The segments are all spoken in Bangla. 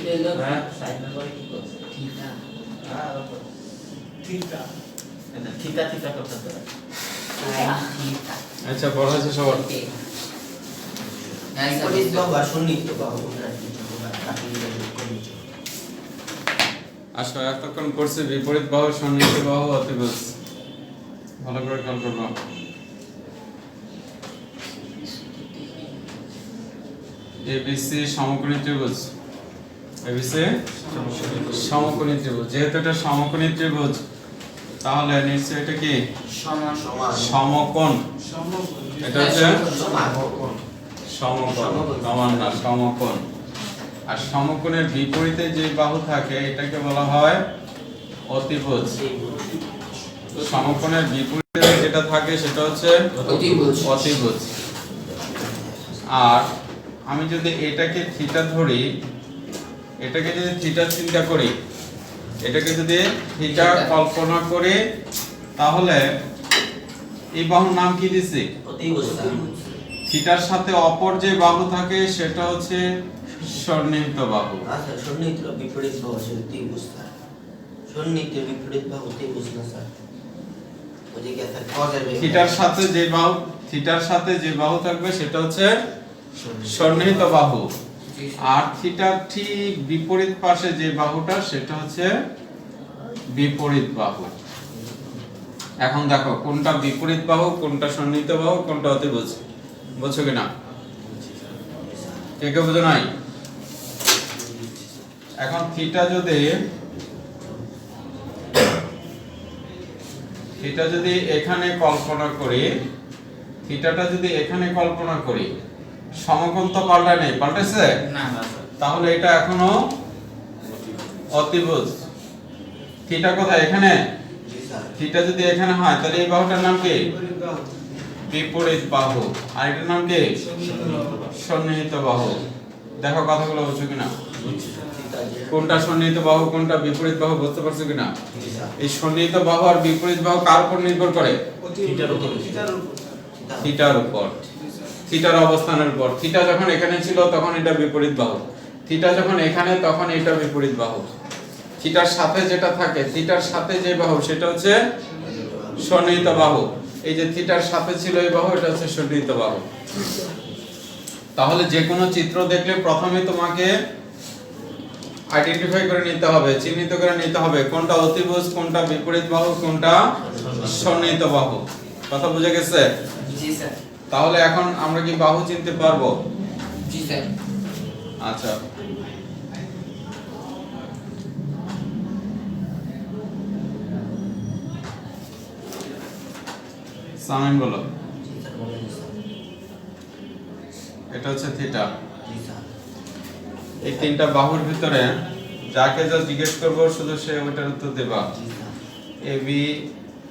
হ্যাঁ সাইড নাম্বার কি করছে থিটা থিটা না থিটা থিটা করতে হবে থিটা আচ্ছা পড়া আছে সবার বিপরীত বাহু আর সন্নিহিত বাহু কোনটা আসলে এতক্ষণ করছে বিপরীত বাহু সন্নিহিত বাহু অতিভুজ ভালো করে খেয়াল করবা এবিসি সমকোণী ত্রিভুজ এবিসি সমকোণী ত্রিভুজ যেহেতু এটা সমকোণী ত্রিভুজ তাহলে নিশ্চয়ই এটা কি সমান সমকোণ এটা হচ্ছে সমকোণ সমান না সমকোণ আর সমকোণের বিপরীতে যে বাহু থাকে এটাকে বলা হয় অতিভুজ সমকোণের বিপরীতে যেটা থাকে সেটা হচ্ছে অতিভুজ আর আমি যদি এটাকে থিটা ধরি এটাকে যদি থিটা চিন্তা করি এটাকে যদি থিটা কল্পনা করি তাহলে এই বাহুর নাম কি দিছি অতিভুজ থিটার সাথে অপর যে বাহু থাকে সেটা হচ্ছে সন্নিহিত বাহু আচ্ছা সন্নিহিত বিপরীত বাহু অতিভুজ স্যার সন্নিহিত বিপরীত বাহু অতিভুজ না স্যার ওই যে স্যার কজের থিটার সাথে যে বাহু থাকবে সেটা হচ্ছে সন্নিহিত বাহু আর থিটার ঠিক বিপরীত পাশে যে বাহুটা সেটা হচ্ছে বিপরীত বাহু এখন দেখো কোনটা বিপরীত বাহু কোনটা সন্নিহিত বাহু কোনটা অতিভুজ বুঝছো কিনা কে কে বুঝো নাই এখন থিটা যদি এখানে কল্পনা করি থিটাটা যদি এখানে কল্পনা করি সমকোণ তো পাল্টায় নেই পাল্টেছে না তাহলে এটা এখনো অতিভুজ থিটা কোথায় এখানে থিটা যদি এখানে হয় তাহলে এই বাহুটার নাম কি বিপরীত বাহু আর এটার নাম কি সন্নিহিত বাহু দেখো কথাগুলো বুঝছো কিনা কোনটা সন্নিহিত বাহু কোনটা বিপরীত বাহু বুঝতে পারছো কিনা এই সন্নিহিত বাহু আর বিপরীত বাহু কার উপর নির্ভর করে থিটার উপর থিটার অবস্থানের উপর থিটা যখন এখানে ছিল তখন এটা বিপরীত বাহু থিটা যখন এখানে তখন এটা বিপরীত বাহু থিটার সাথে যেটা থাকে থিটার সাথে যে বাহু সেটা হচ্ছে সন্নিহিত বাহু এই যে থিটার সাথে ছিল এই বাহু এটা হচ্ছে সন্নিহিত বাহু তাহলে যে কোনো চিত্র দেখলে প্রথমে তোমাকে আইডেন্টিফাই করে নিতে হবে চিহ্নিত করে নিতে হবে কোনটা অতিভুজ কোনটা বিপরীত বাহু কোনটা সন্নিহিত বাহু কথা বুঝে গেছে জি স্যার তাহলে এখন আমরা কি বাহু চিনতে পারবো জি স্যার আচ্ছা সামিন বলো এটা হচ্ছে থিটা এই তিনটা বাহুর ভিতরে যাকে যা জিজ্ঞেস করব শুধু সে ওইটার উত্তর দেবা A B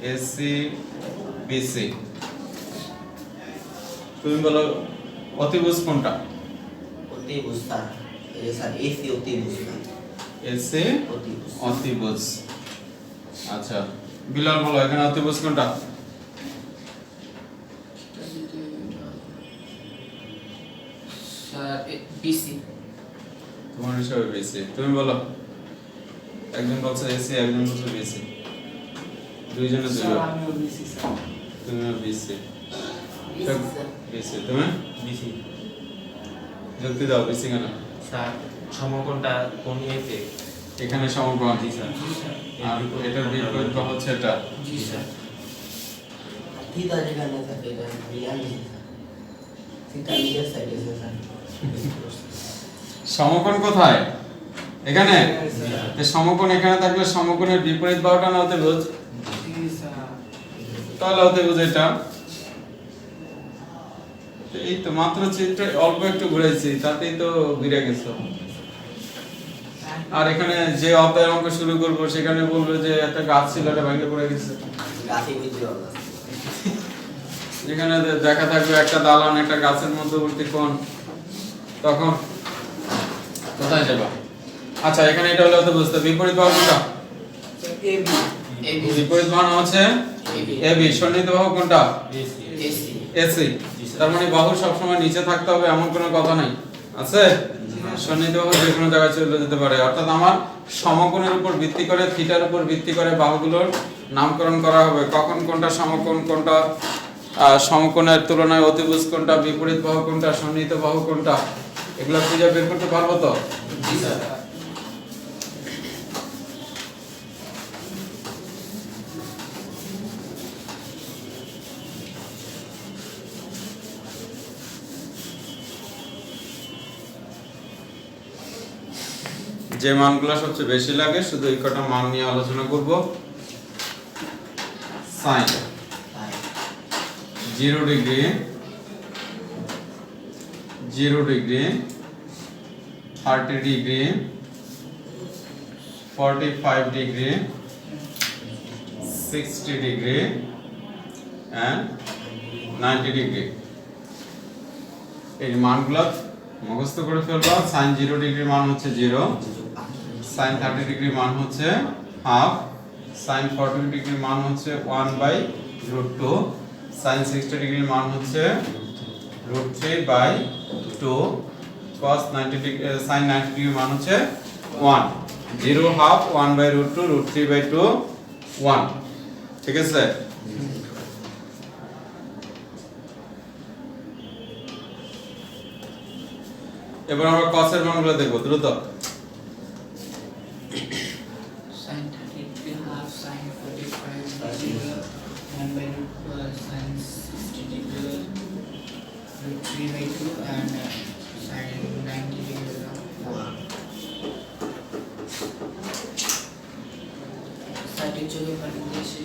S C B C তুমি বলো অতিভুজ কোনটা অতিভুজ স্যার এই স্যার এসি অতিভুজ এসি অতিভুজ আচ্ছা বিলাল বলো এখানে অতিভুজ কোনটা স্যার বিসি তোমার হিসাবে বিসি তুমি বলো একজন বলছে এসি একজন বলছে বিসি দুইজনে দুইজন আমিও বিসি স্যার তুমি বিসি বিসি তুমি বিসি যুক্তি দাও বিসি কেন স্যার সমকোণটা কোন এতে এখানে সমকোণ জি স্যার আর এটার বিপরীত বাহু হচ্ছে এটা জি স্যার থিটা যেখানে থাকে এটা রিয়াল থিটা নিজের সাইডে স্যার সমকোণ কোথায় এখানে এই সমকোণ এখানে থাকলে সমকোণের বিপরীত বাহুটা না অতিভুজ জি স্যার তাহলে অতিভুজ এটা এই তো মাত্র চিত্র অল্প একটু ঘুরেছি তাতেই তো ঘুরে গেছো আর এখানে যে অধ্যায়ের অঙ্ক শুরু করব সেখানে বলবে যে একটা গাছ ছিল এটা ভেঙে পড়ে গেছে গাছে বুঝতে হবে যেখানে দেখা থাকবে একটা দালান একটা গাছের মধ্যবর্তী কোণ তখন কোথায় যাবে আচ্ছা এখানে এটা হলো তো বুঝতে বিপরীত বাহু কোনটা এবি বিপরীত বাহু হচ্ছে এবি সন্নিহিত বাহু কোনটা এসি এসি তার মানে বাহু সব সময় নিচে থাকতে হবে এমন কোনো কথা নাই আছে সন্নিহিত বাহু যে কোনো জায়গায় চলে যেতে পারে, অর্থাৎ আমার সমকোণের উপর ভিত্তি করে থিটার উপর ভিত্তি করে বাহুগুলোর নামকরণ করা হবে। কখন কোনটা সমকোণ, কোনটা সমকোণের তুলনায় অতিভুজ কোনটা, বিপরীত বাহু কোনটা, সন্নিহিত বাহু কোনটা, এগুলো খুঁজে বের করতে পারবো তো? জি স্যার। যে মানগুলো সবচেয়ে বেশি লাগে শুধু এই কটা মান নিয়ে আলোচনা করব। Sine 0 degree, 0 degree, 30 degree, 45 degree, 60 degree and 90 degree. এই মানগুলো মুখস্থ করে ফেলবা। sin 0 ডিগ্রির মান হচ্ছে 0, sin 30 ডিগ্রির মান হচ্ছে হাফ, sin 40 ডিগ্রির মান হচ্ছে 1/√2, sin 60 ডিগ্রির মান হচ্ছে √3/2, cos 90 ডিগ্রি sin 90 ডিগ্রির মান হচ্ছে 1, 0 হাফ 1/√2, √3/2 1। ঠিক আছে? এবার আমরা cos এর মানগুলো দেখব দ্রুত। Sin 30 half, sin 45 degree, 1/2, sin 60 degree, √3/2 and sin 90 degree. ষাটের যোগে পানি দিয়েছি।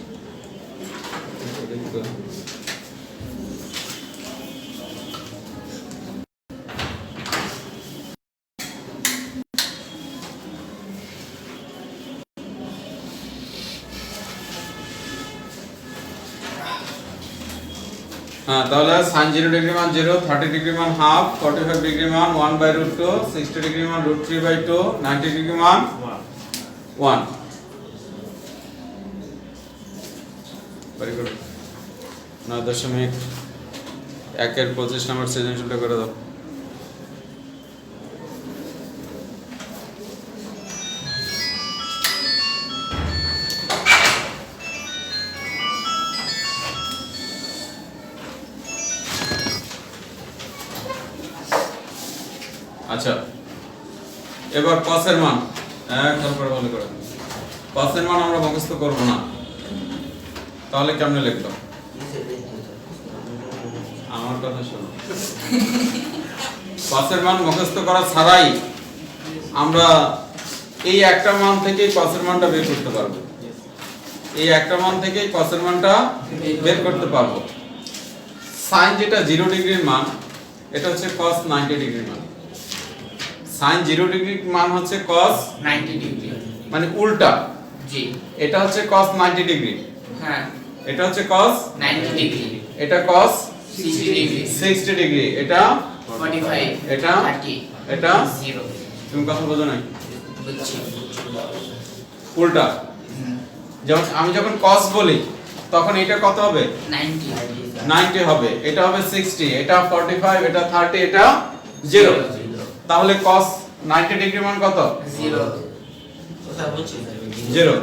হ্যাঁ, তাহলে sin 0 ডিগ্রি মান 0, 30 ডিগ্রি মান হাফ, 45 ডিগ্রি মান 1/√2, 60 ডিগ্রি মান √3/2, 90 ডিগ্রি মান 1। Very good. 9.1 25 নম্বর সৃজনশীলটা করে দাও। আচ্ছা, এবার cos এর মান একদম করে ভালো করে। cos এর মান আমরা মুখস্থ করব না, তাহলে কেমনে লিখব? আমার কথা শোনো। cos এর মান মুখস্থ করা ছাড়াই আমরা এই একটা মান থেকেই cos এর মানটা বের করতে পারবো। এই একটা মান থেকেই cos এর মানটা বের করতে পারবো। sin যেটা 0 ডিগ্রির মান, এটা হচ্ছে cos 90 ডিগ্রির মান। sin 0 ডিগ্রির মান হচ্ছে cos 90 ডিগ্রি। মানে উল্টা। জি। এটা হচ্ছে cos 90 ডিগ্রি, হ্যাঁ, এটা হচ্ছে cos 90 ডিগ্রি। এটা cos 60 ডিগ্রি। 60 ডিগ্রি, এটা 45, এটা 30, এটা 0। তুমি কথা বোঝো নাই? বুঝছি। উল্টা। যেমন আমি যখন cos বলি তখন এটা কত হবে? 90। 90 হবে, এটা হবে 60, এটা 45, এটা 30, এটা 0। তাহলে cos 90 ডিগ্রি মান কত? 0। কোথায় বলছি স্যার? 0।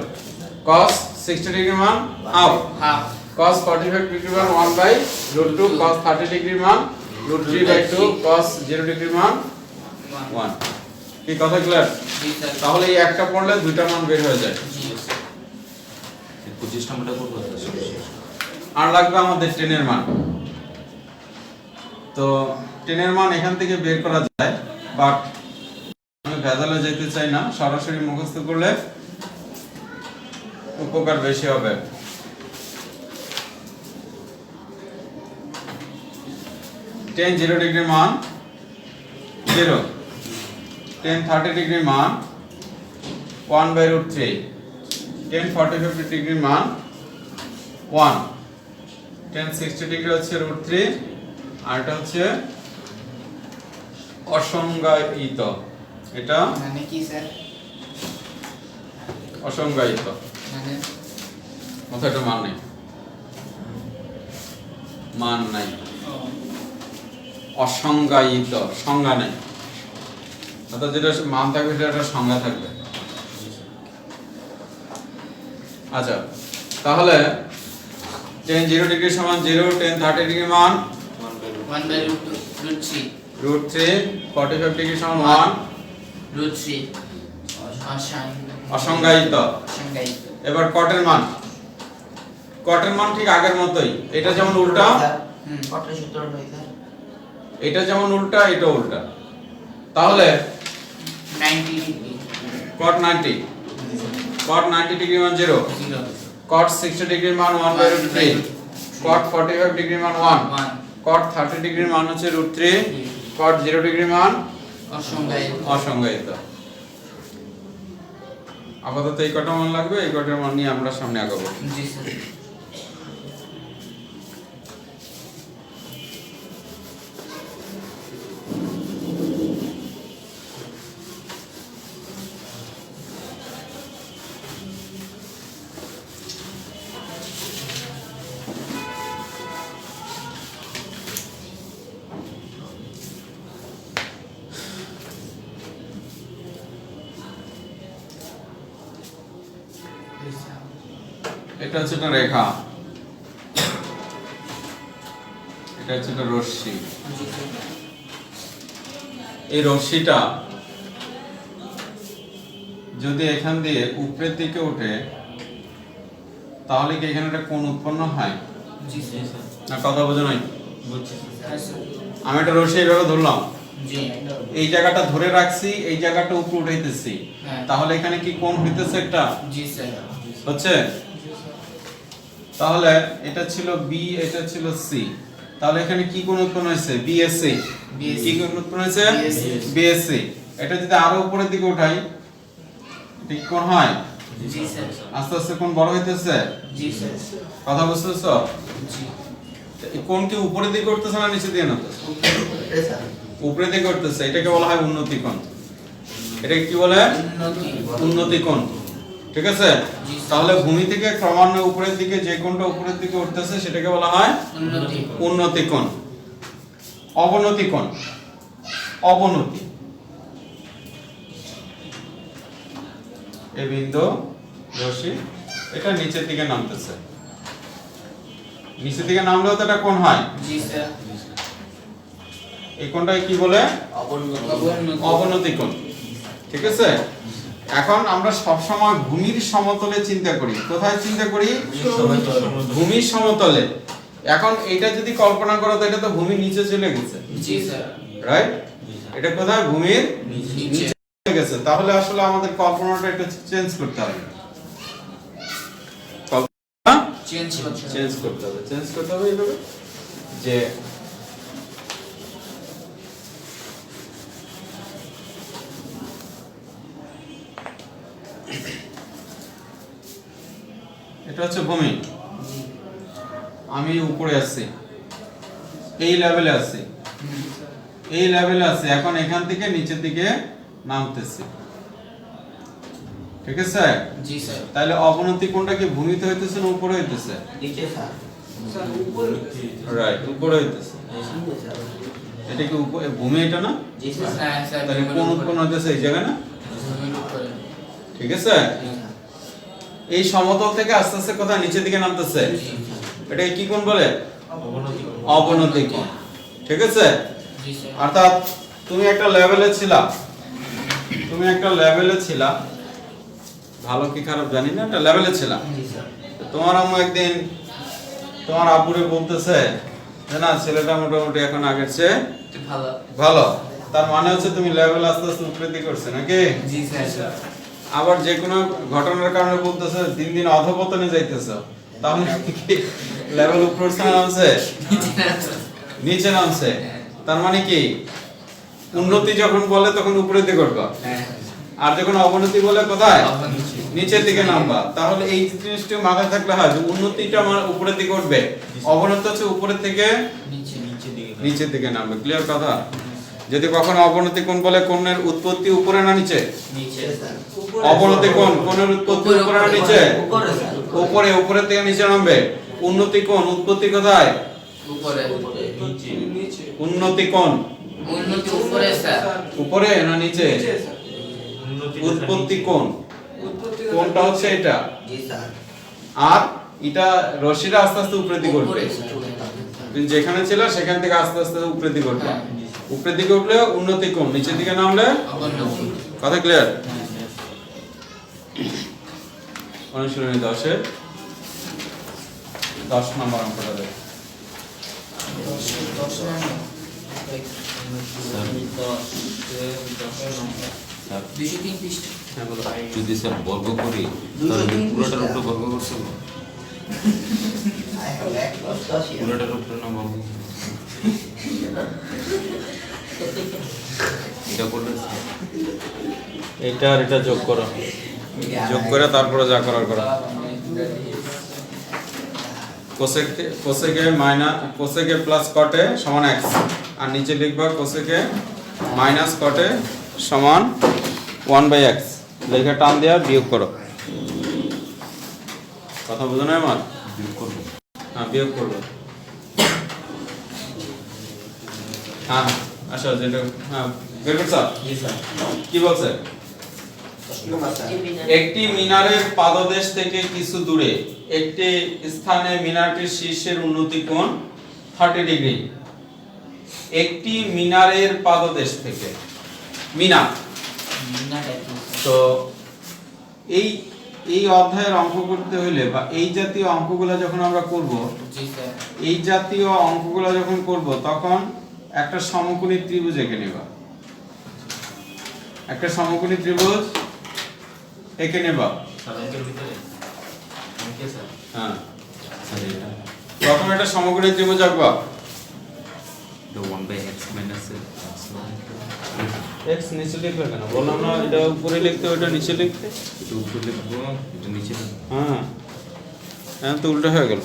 cos 60 ডিগ্রি মান হাফ, হাফ। cos 45 ডিগ্রি মান 1/√2, cos 30 ডিগ্রি মান √3/2, cos 0 ডিগ্রি মান 1। কি কথা ক্লিয়ার? জি স্যার। তাহলে এই একটা পড়লে দুইটা মান বের হয়ে যায়। জি। 25 নম্বরটা করবো। আর লাগবে আমাদের 10 এর মান। তো 10 এর মান এখান থেকে বের করা যায়, বাট আমি ভেজালে যেতে চাই না, সরাসরি মুখস্থ করলে উপকার বেশি হবে। tan 0 ডিগ্রির মান 0, tan 30 ডিগ্রির মান 1/√3, tan 45 ডিগ্রির মান 1, tan 60 ডিগ্রি হচ্ছে √3, আর এটা হচ্ছে অসংজ্ঞায়িত। এটা মানে কি স্যার? অসংজ্ঞায়িত, মানে অর্থাৎ এটা মান নেই, মান নাই, অসংজ্ঞায়িত, সংজ্ঞা নেই। অর্থাৎ যেটা মান থাকবে সেটা একটা সংজ্ঞা থাকবে। আচ্ছা, তাহলে tan 0 ডিগ্রি সমান 0, tan 30 ডিগ্রি মান 1 by root 3 √3, 45 ডিগ্রি সমান 1, root 3 অসংজ্ঞায়িত। সংজ্ঞায়িত। এবার কটের মান ঠিক আগের মতোই, এটা যেমন উল্টা কটের সূত্রটা স্যার এটা যেমন উল্টা এটা উল্টা। তাহলে 90 ডিগ্রি cot 90 ডিগ্রি মান 0, 0 cot 60 ডিগ্রি মান 1 by √3, cot 45 ডিগ্রি মান 1, 1 cot 30 ডিগ্রি মান হচ্ছে √3, cot 0 ডিগ্রি মান অসংজ্ঞায়িত। অসংজ্ঞায়িত। আপাতত এই কটা মান লাগবে, এই কটার মান নিয়ে আমরা সামনে আগাবো। জি স্যার। এটা হচ্ছে একটা রেখা, এটা হচ্ছে একটা রশ্মি। এই রশ্মিটা যদি এখান দিয়ে উপরের দিকে ওঠে তাহলে কি এখানে একটা কোণ উৎপন্ন হয়? জি স্যার। না কথা বোঝো নাই? বুঝছি হ্যাঁ স্যার। আমি একটা রশ্মি এইভাবে ধরলাম, জি এই জায়গাটা ধরে রাখছি, এই জায়গাটা উপরে উঠাইতেছি, হ্যাঁ। তাহলে এখানে কি কোণ হইতেছে একটা? জি স্যার। হচ্ছে? তাহলে এটা ছিল বি, এটা ছিল সি, তাহলে এখানে কি কোণ উৎপন্ন হয়েছে? বিএসসি। কি কোণ উৎপন্ন হয়েছে? বিএসসি। এটা যদি আরো উপরের দিকে উঠাই ঠিক কোণ হয়? জি স্যার। আস্তে আস্তে কোণ বড় হইতেছে। জি স্যার। কথা বুঝতেছো? জি। এই কোণ কি উপরের দিকে উঠতেছে না নিচে দিকে নামতেছে? স্যার উপরের দিকে উঠতেছে, এটাকে বলা হয় উন্নতি কোণ। এটা কি বলে? উন্নতি। উন্নতি কোণ। ঠিক আছে? তাহলে ভূমি থেকে ক্রমান্বয়ে উপরের দিকে যে কোণটা উপরের দিকে উঠতেছে সেটাকে বলা হয় উন্নতি। উন্নতি কোণ। অবনতি কোণ, অবনতি। এই বিন্দু রশ্মি এটা নিচের দিকে নামতেছে, নিচের দিকে নামলেও তো এটা কোণ হয়। জি স্যার। এই কোণটাকে কি বলে? অবনতি। অবনতি কোণ। ঠিক আছে? এখন আমরা সব সময় ভূমির সমতলে চিন্তা করি। কোথায় চিন্তা করি? ভূমির সমতলে। এখন এটা যদি কল্পনা করো তো এটা তো ভূমির নিচে চলে গেছে, জি স্যার। রাইট? এটা কোথায়? ভূমির নিচে। নিচে চলে গেছে। তাহলে আসলে আমাদের কল্পনাটা একটু চেঞ্জ করতে হবে। কল্পনা চেঞ্জ করতে হবে। চেঞ্জ করতে হবে, চেঞ্জ করতে হবে এইভাবে যে এটা হচ্ছে ভূমি, আমি উপরে আছি, এই লেভেলে আছি, এই লেভেলে আছি, এখন এখান থেকে নিচের দিকে নামতেছি। ঠিক আছে? জি স্যার। তাহলে অবনতি কোণটা কি ভূমিতে হইতেছে না উপরে হইতেছে? নিচে স্যার রাইট, উপরে হইতেছে। স্যার এটা কি উপরে ভূমি, এটা না? জি স্যার হ্যাঁ স্যার। তাহলে কোণ উৎপন্ন হইতেছে এই জায়গায় না? ভূমির উপরে। ঠিক আছে? এই সমতল থেকে আস্তে আস্তে কোথায় নিচের দিকে নামতেছে, এটা কি কোণ বলে? অবনতি কোণ। ঠিক আছে? জি স্যার। অর্থাৎ তুমি একটা লেভেলে ছিলা, তুমি একটা লেভেলে ছিলা, ভালো কি খারাপ জানি না, একটা লেভেলে ছিলা। জি স্যার তোমার আম্মু একদিন তোমার আব্বুরে বলতেছে যে না ছেলেটা মোটামুটি এখন আগের চেয়ে ভালো। ভালো, তার মানে হচ্ছে তুমি লেভেল আস্তে আস্তে উপরের দিকে করছে নাকি? জি স্যার। আবার যে কোনো ঘটনার কারণে বলতেছে দিন দিন অধপতনে যাইতেছ, তাহলে কি লেভেল উপরে উঠছে না নামছে? নিচে নামছে। তার মানে কি উন্নতি যখন বলে তখন উপরের দিকে উঠবা, হ্যাঁ। আর যখন অবনতি বলে কোথায়? অবনতি। নিচের দিকে নামবা। তাহলে এই জিনিসটা মাথায় থাকলে হয় যে উন্নতিটা আমার উপরের দিকে উঠবে, অবনতি হচ্ছে উপরের থেকে নিচে। নিচের দিকে নামবে। ক্লিয়ার কথা? যদি কখনো অবনতি কোণ বলে কোণের উৎপত্তি উপরে না নিচে? নিচে। স্যার অবনতি কোণ কোণের উৎপত্তি উপরে না নিচে? উপরে স্যার উপরে, উপরে থেকে নিচে নামবে। উন্নতি কোণ উৎপত্তি কোথায়? উপরে। নিচে উন্নতি কোণ উন্নতি উপরে স্যার উপরে না নিচে? উৎপত্তি কোণ, কোণটা হচ্ছে এটা, জি স্যার। আর এটা রশিটা আস্তে আস্তে উপরের দিকে উঠবে। উপরে স্যার তুমি যেখানে ছিল সেখান থেকে আস্তে আস্তে উপরের দিকে উঠবে। হ্যাঁ। উপরের দিকে উঠলে উন্নতি কোণ, নিচের দিকে নামলে অবনতি। কথা ক্লিয়ার? অনুশীলনী 10 নম্বর অঙ্কটা দেখ। স্যার 203 পৃষ্ঠা। হ্যাঁ বলো। যদি স্যার বর্গ করি তাহলে কি পুরোটার উপরে বর্গ করতে হবে? I have back plus 10 here. পুরোটার উপরে না বর্গ? এটা করলে স্যার এটা আর এটা যোগ করো, যোগ করে তারপরে যা করার করো। কোসেকে প্লাস কটে সমান x, আর নিচে লিখবা কোসেকে মাইনাস কটে সমান 1/x, লেখা টান দেওয়া বিয়োগ করো। কথা বুঝো না আমার? বিয়োগ করবো। হ্যাঁ বিয়োগ করবো। হ্যাঁ আচ্ছা, যেটা হ্যাঁ বের করছো? জি স্যার। কি বলছে? নম্বর স্যার। একটি মিনারের পাদদেশ থেকে কিছু দূরে একটি স্থানে মিনারটির শীর্ষের উন্নতি কোণ 30 ডিগ্রি। একটি মিনারের পাদদেশ থেকে, মিনার তো এই এই অধ্যায়ের অঙ্ক করতে হলে বা এই জাতীয় অঙ্কগুলো যখন আমরা করব, জি স্যার। এই জাতীয় অঙ্কগুলো যখন করব তখন একটা সমকোণী ত্রিভুজ এঁকে নেবা। একটা সমকোণী ত্রিভুজ এঁকে নেবা। স্যার অঙ্কের ভিতরে অঙ্কে স্যার হ্যাঁ, স্যার এটা প্রথমে একটা সমকোণী ত্রিভুজ আঁকবা। 1/x মাইনাস x নিচে লিখবে কেন? বললাম না এটা উপরে লিখতে ওটা নিচে লিখতে। এটা উপরে লিখবো, এটা নিচে লিখবো। হ্যাঁ, এখন তো উল্টো হয়ে গেল।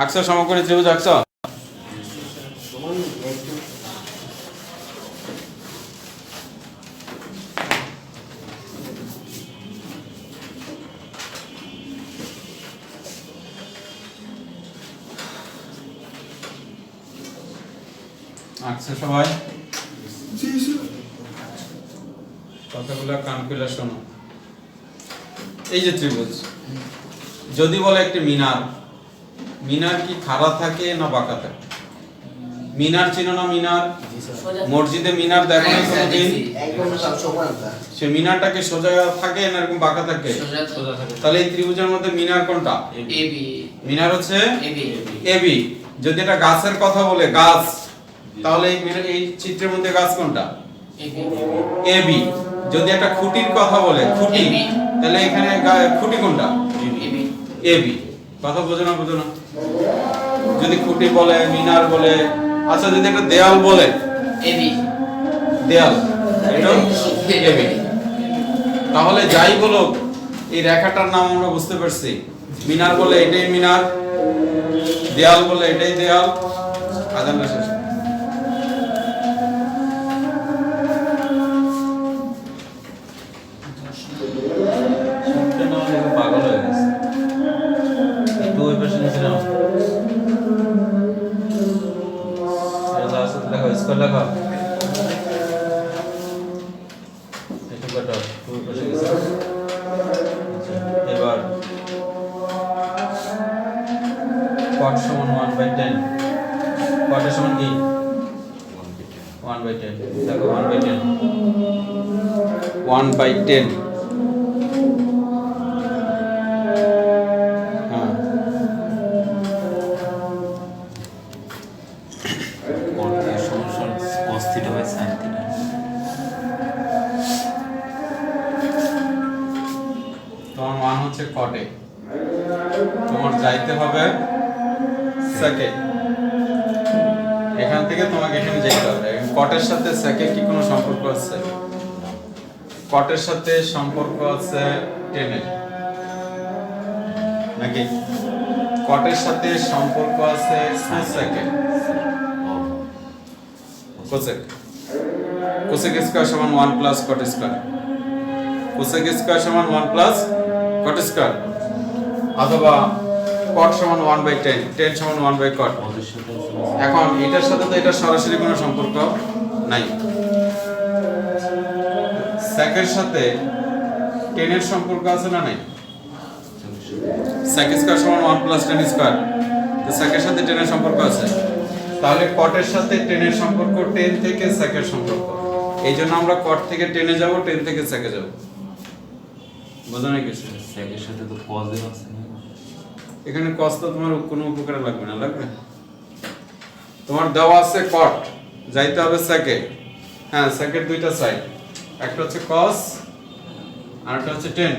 আঁকছো সমকোণী ত্রিভুজ আঁকছো? আচ্ছা সবাই কথাগুলো কান খুলে শোনো। এই যে ত্রিভুজ, যদি বলে একটি মিনার, মিনার কি খাড়া থাকে না বাঁকা থাকে? মিনার চিনো না? মিনার মসজিদে মিনার দেখো না কোনোদিন? একদম সব সমান স্যার। সে মিনারটাকে সোজা থাকে না এরকম বাঁকা থাকে? সোজা থাকে। তাহলে এই ত্রিভুজের মধ্যে মিনার কোনটা? এবি। মিনার হচ্ছে এবি। এবি। যদি এটা গাছের কথা বলে, গাছ, তাহলে এই এই চিত্রের মধ্যে গাছ কোনটা? এবি। এবি। যদি একটা খুঁটির কথা বলে, খুঁটি, AB তাহলে এখানে খুঁটি কোনটা? এবি। এবি। কথা বোঝো না? বোঝো না? যদি খুঁটি বলে, মিনার বলে, আচ্ছা যদি একটা দেয়াল বলে, এবি। দেয়াল, এটা এবি। তাহলে যাই বলো, এই রেখাটার নাম আমরা বুঝতে পারছি। মিনার বলে এটাই মিনার, দেয়াল বলে এটাই দেয়াল। আদান শেষ। পাগল হয়ে গেছে। একটু ওই পাশে নিচে নাও। লেখো, স্কোয়ার লেখো। একটু কাটো, ওই পাশে গেছে। আচ্ছা, এবার cot সমান 1/10। cot এর সমান কি? 1/10। দেখো 1/10। 1/10। হ্যাঁ, cos সমান cos theta by sin theta. তোমার মান হচ্ছে কটে, তোমার যাইতে হবে সেকে। এখান থেকে তোমাকে এখানে যেতে হবে। কটের সাথে সেকে কি কোনো সম্পর্ক আছে? কটের সাথে সম্পর্ক আছে টেনের, নাকি? কটের সাথে সম্পর্ক আছে সেকে। কোসেক, কোসেক স্কয়ার সমান 1 plus cot square. Cosec square সমান 1 প্লাস কট স্কয়ার। অথবা cot সমান 1/10, 10 সমান 1 cot। পদের সাথে এখন এটার সাথে তো এটা সরাসরি কোনো সম্পর্ক নাই। সেকের সাথে 10 এর সম্পর্ক আছে না নাই? sec স্কয়ার সমান 1 + 10 স্কয়ার, তো সেকের সাথে 10 এর সম্পর্ক আছে। তাহলে কটের সাথে 10 এর সম্পর্ক 10 থেকে সেকের সম্পর্ক। এইজন্য আমরা কট থেকে 10 এ যাব, 10 থেকে সেকে যাব। বুঝা নাই কিছু? সেকের সাথে তো পদের আছে না? এখানে cos তো তোমার কোনো উপকারে লাগবে না, লাগবে? তোমার দেওয়া আছে কট, যাইতে হবে সেকে। হ্যাঁ, সেকের দুইটা সাইড, একটা হচ্ছে cos আর একটা হচ্ছে 10।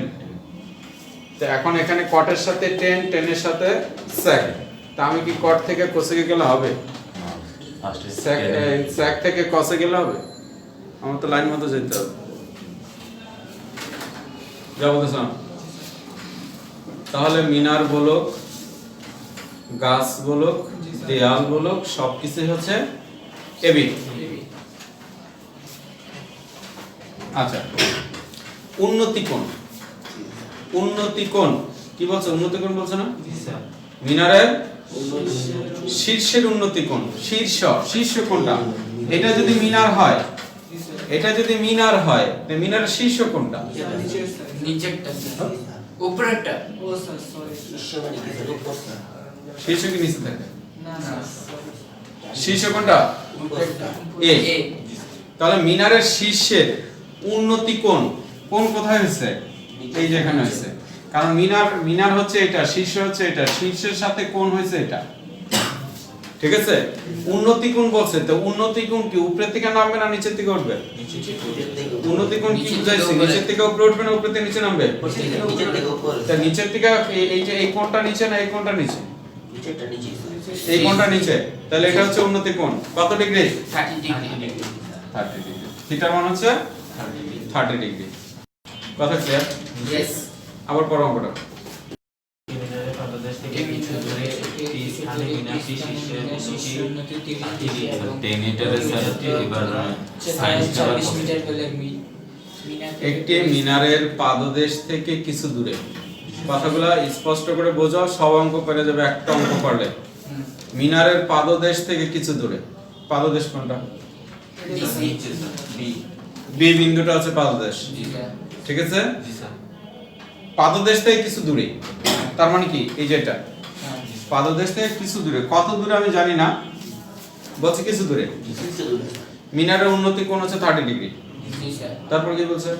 তো এখন এখানে কটের সাথে 10, 10 এর সাথে sec, তা আমি কি কট থেকে cosec গেলে হবে? ফার্স্টে sec থেকে cos গেলে হবে? আমার তো লাইন মতো যেতে হবে। যা বলতেছ। তাহলে মিনার বলক, গাছ বলক, দেয়াল বলক, সবকিছু হচ্ছে এবি। আচ্ছা, উন্নতি কোণ। উন্নতি কোণ কি বলছে? উন্নতি কোণ বলছে না? মিনারের শীর্ষের উন্নতি কোণ। শীর্ষ কোণটা, এটা যদি মিনার হয়, এটা যদি মিনার হয়, তো মিনারের শীর্ষ কোণটা? নিচেরটা স্যার, উপরেরটা। শীর্ষ কি নিচে থাকে? শীর্ষ কোণটা এ। তাহলে মিনারের শীর্ষের উন্নতি কোণ, কোণ কোথায় হয়েছে? এই যে এখানে হয়েছে। কারণ মিনার হচ্ছে এটা, শীর্ষ হচ্ছে এটা, শীর্ষের সাথে কোণ হয়েছে এটা। ঠিক আছে? উন্নতি কোণ বলছে, তো উন্নতি কোণ কি উপরের থেকে নামবে না নিচের থেকে উঠবে? উন্নতি কোণ কি বুঝাইছে? নিচের থেকে উপরে উঠবে না উপরে থেকে নিচে নামবে? তা নিচের থেকে এই যে এই কোণটা নিচে না এই কোণটা নিচে? এই কোণটা নিচে। তাহলে এটা হচ্ছে উন্নতি কোণ। কত ডিগ্রি? 30 ডিগ্রি। 30 ডিগ্রি। থিটার মান হচ্ছে 30 ডিগ্রি। কথা ক্লিয়ার? ইয়েস। আবার পড়ো অঙ্কটা। মিনারের পাদদেশ থেকে কিছু দূরে এই স্থানে মিনারটি শীর্ষের উন্নতি 30 ডিগ্রি। 10 মিটারের সাথে এবার সাইন 40 মিটার হলে একটি মিনারের পাদদেশ থেকে কিছু দূরে। কথাগুলো স্পষ্ট করে বোঝাও, সব অঙ্ক করে যাবে একটা অঙ্ক করলে। মিনারের পাদদেশ থেকে কিছু দূরে। পাদদেশ কোনটা? বি বিন্দুটা আছে পাদদেশ। ঠিক আছে? পাদদেশ থেকে কিছু দূরে, তার মানে কি? এই যে এটা পাদদেশ থেকে কিছু দূরে। কত দূরে আমি জানি না, বলছে কিছু দূরে। মিনারের উন্নতি কোণ হচ্ছে 30 ডিগ্রি। তারপর কি বলছে?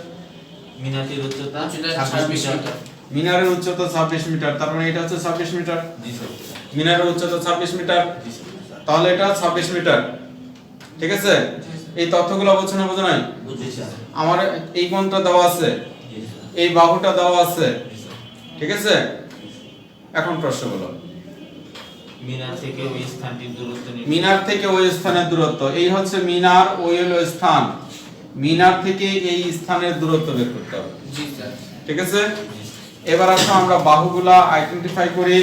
মিনারটির উচ্চতা 26 মিটার। মিনারের উচ্চতা 26 মিটার, তার মানে এটা হচ্ছে 26 মিটার। মিনারের উচ্চতা 26 মিটার, তাহলে এটা 26 মিটার। ঠিক আছে? এই তথ্যগুলো বুঝছো না বুঝো নাই? আমার এই কোণটা দেওয়া আছে, এই বাহুটা দেওয়া আছে। ঠিক আছে? এখন প্রশ্ন বলো। মিনার থেকে ওই স্থানটির দূরত্ব নির্ণয়। মিনার থেকে ওই স্থানের দূরত্ব, এই হচ্ছে মিনার, ওই হলো স্থান। মিনার থেকে এই স্থানের দূরত্ব বের করতে হবে। জি স্যার। ঠিক আছে? এবার আসো আমরা বাহুগুলা আইডেন্টিফাই করি।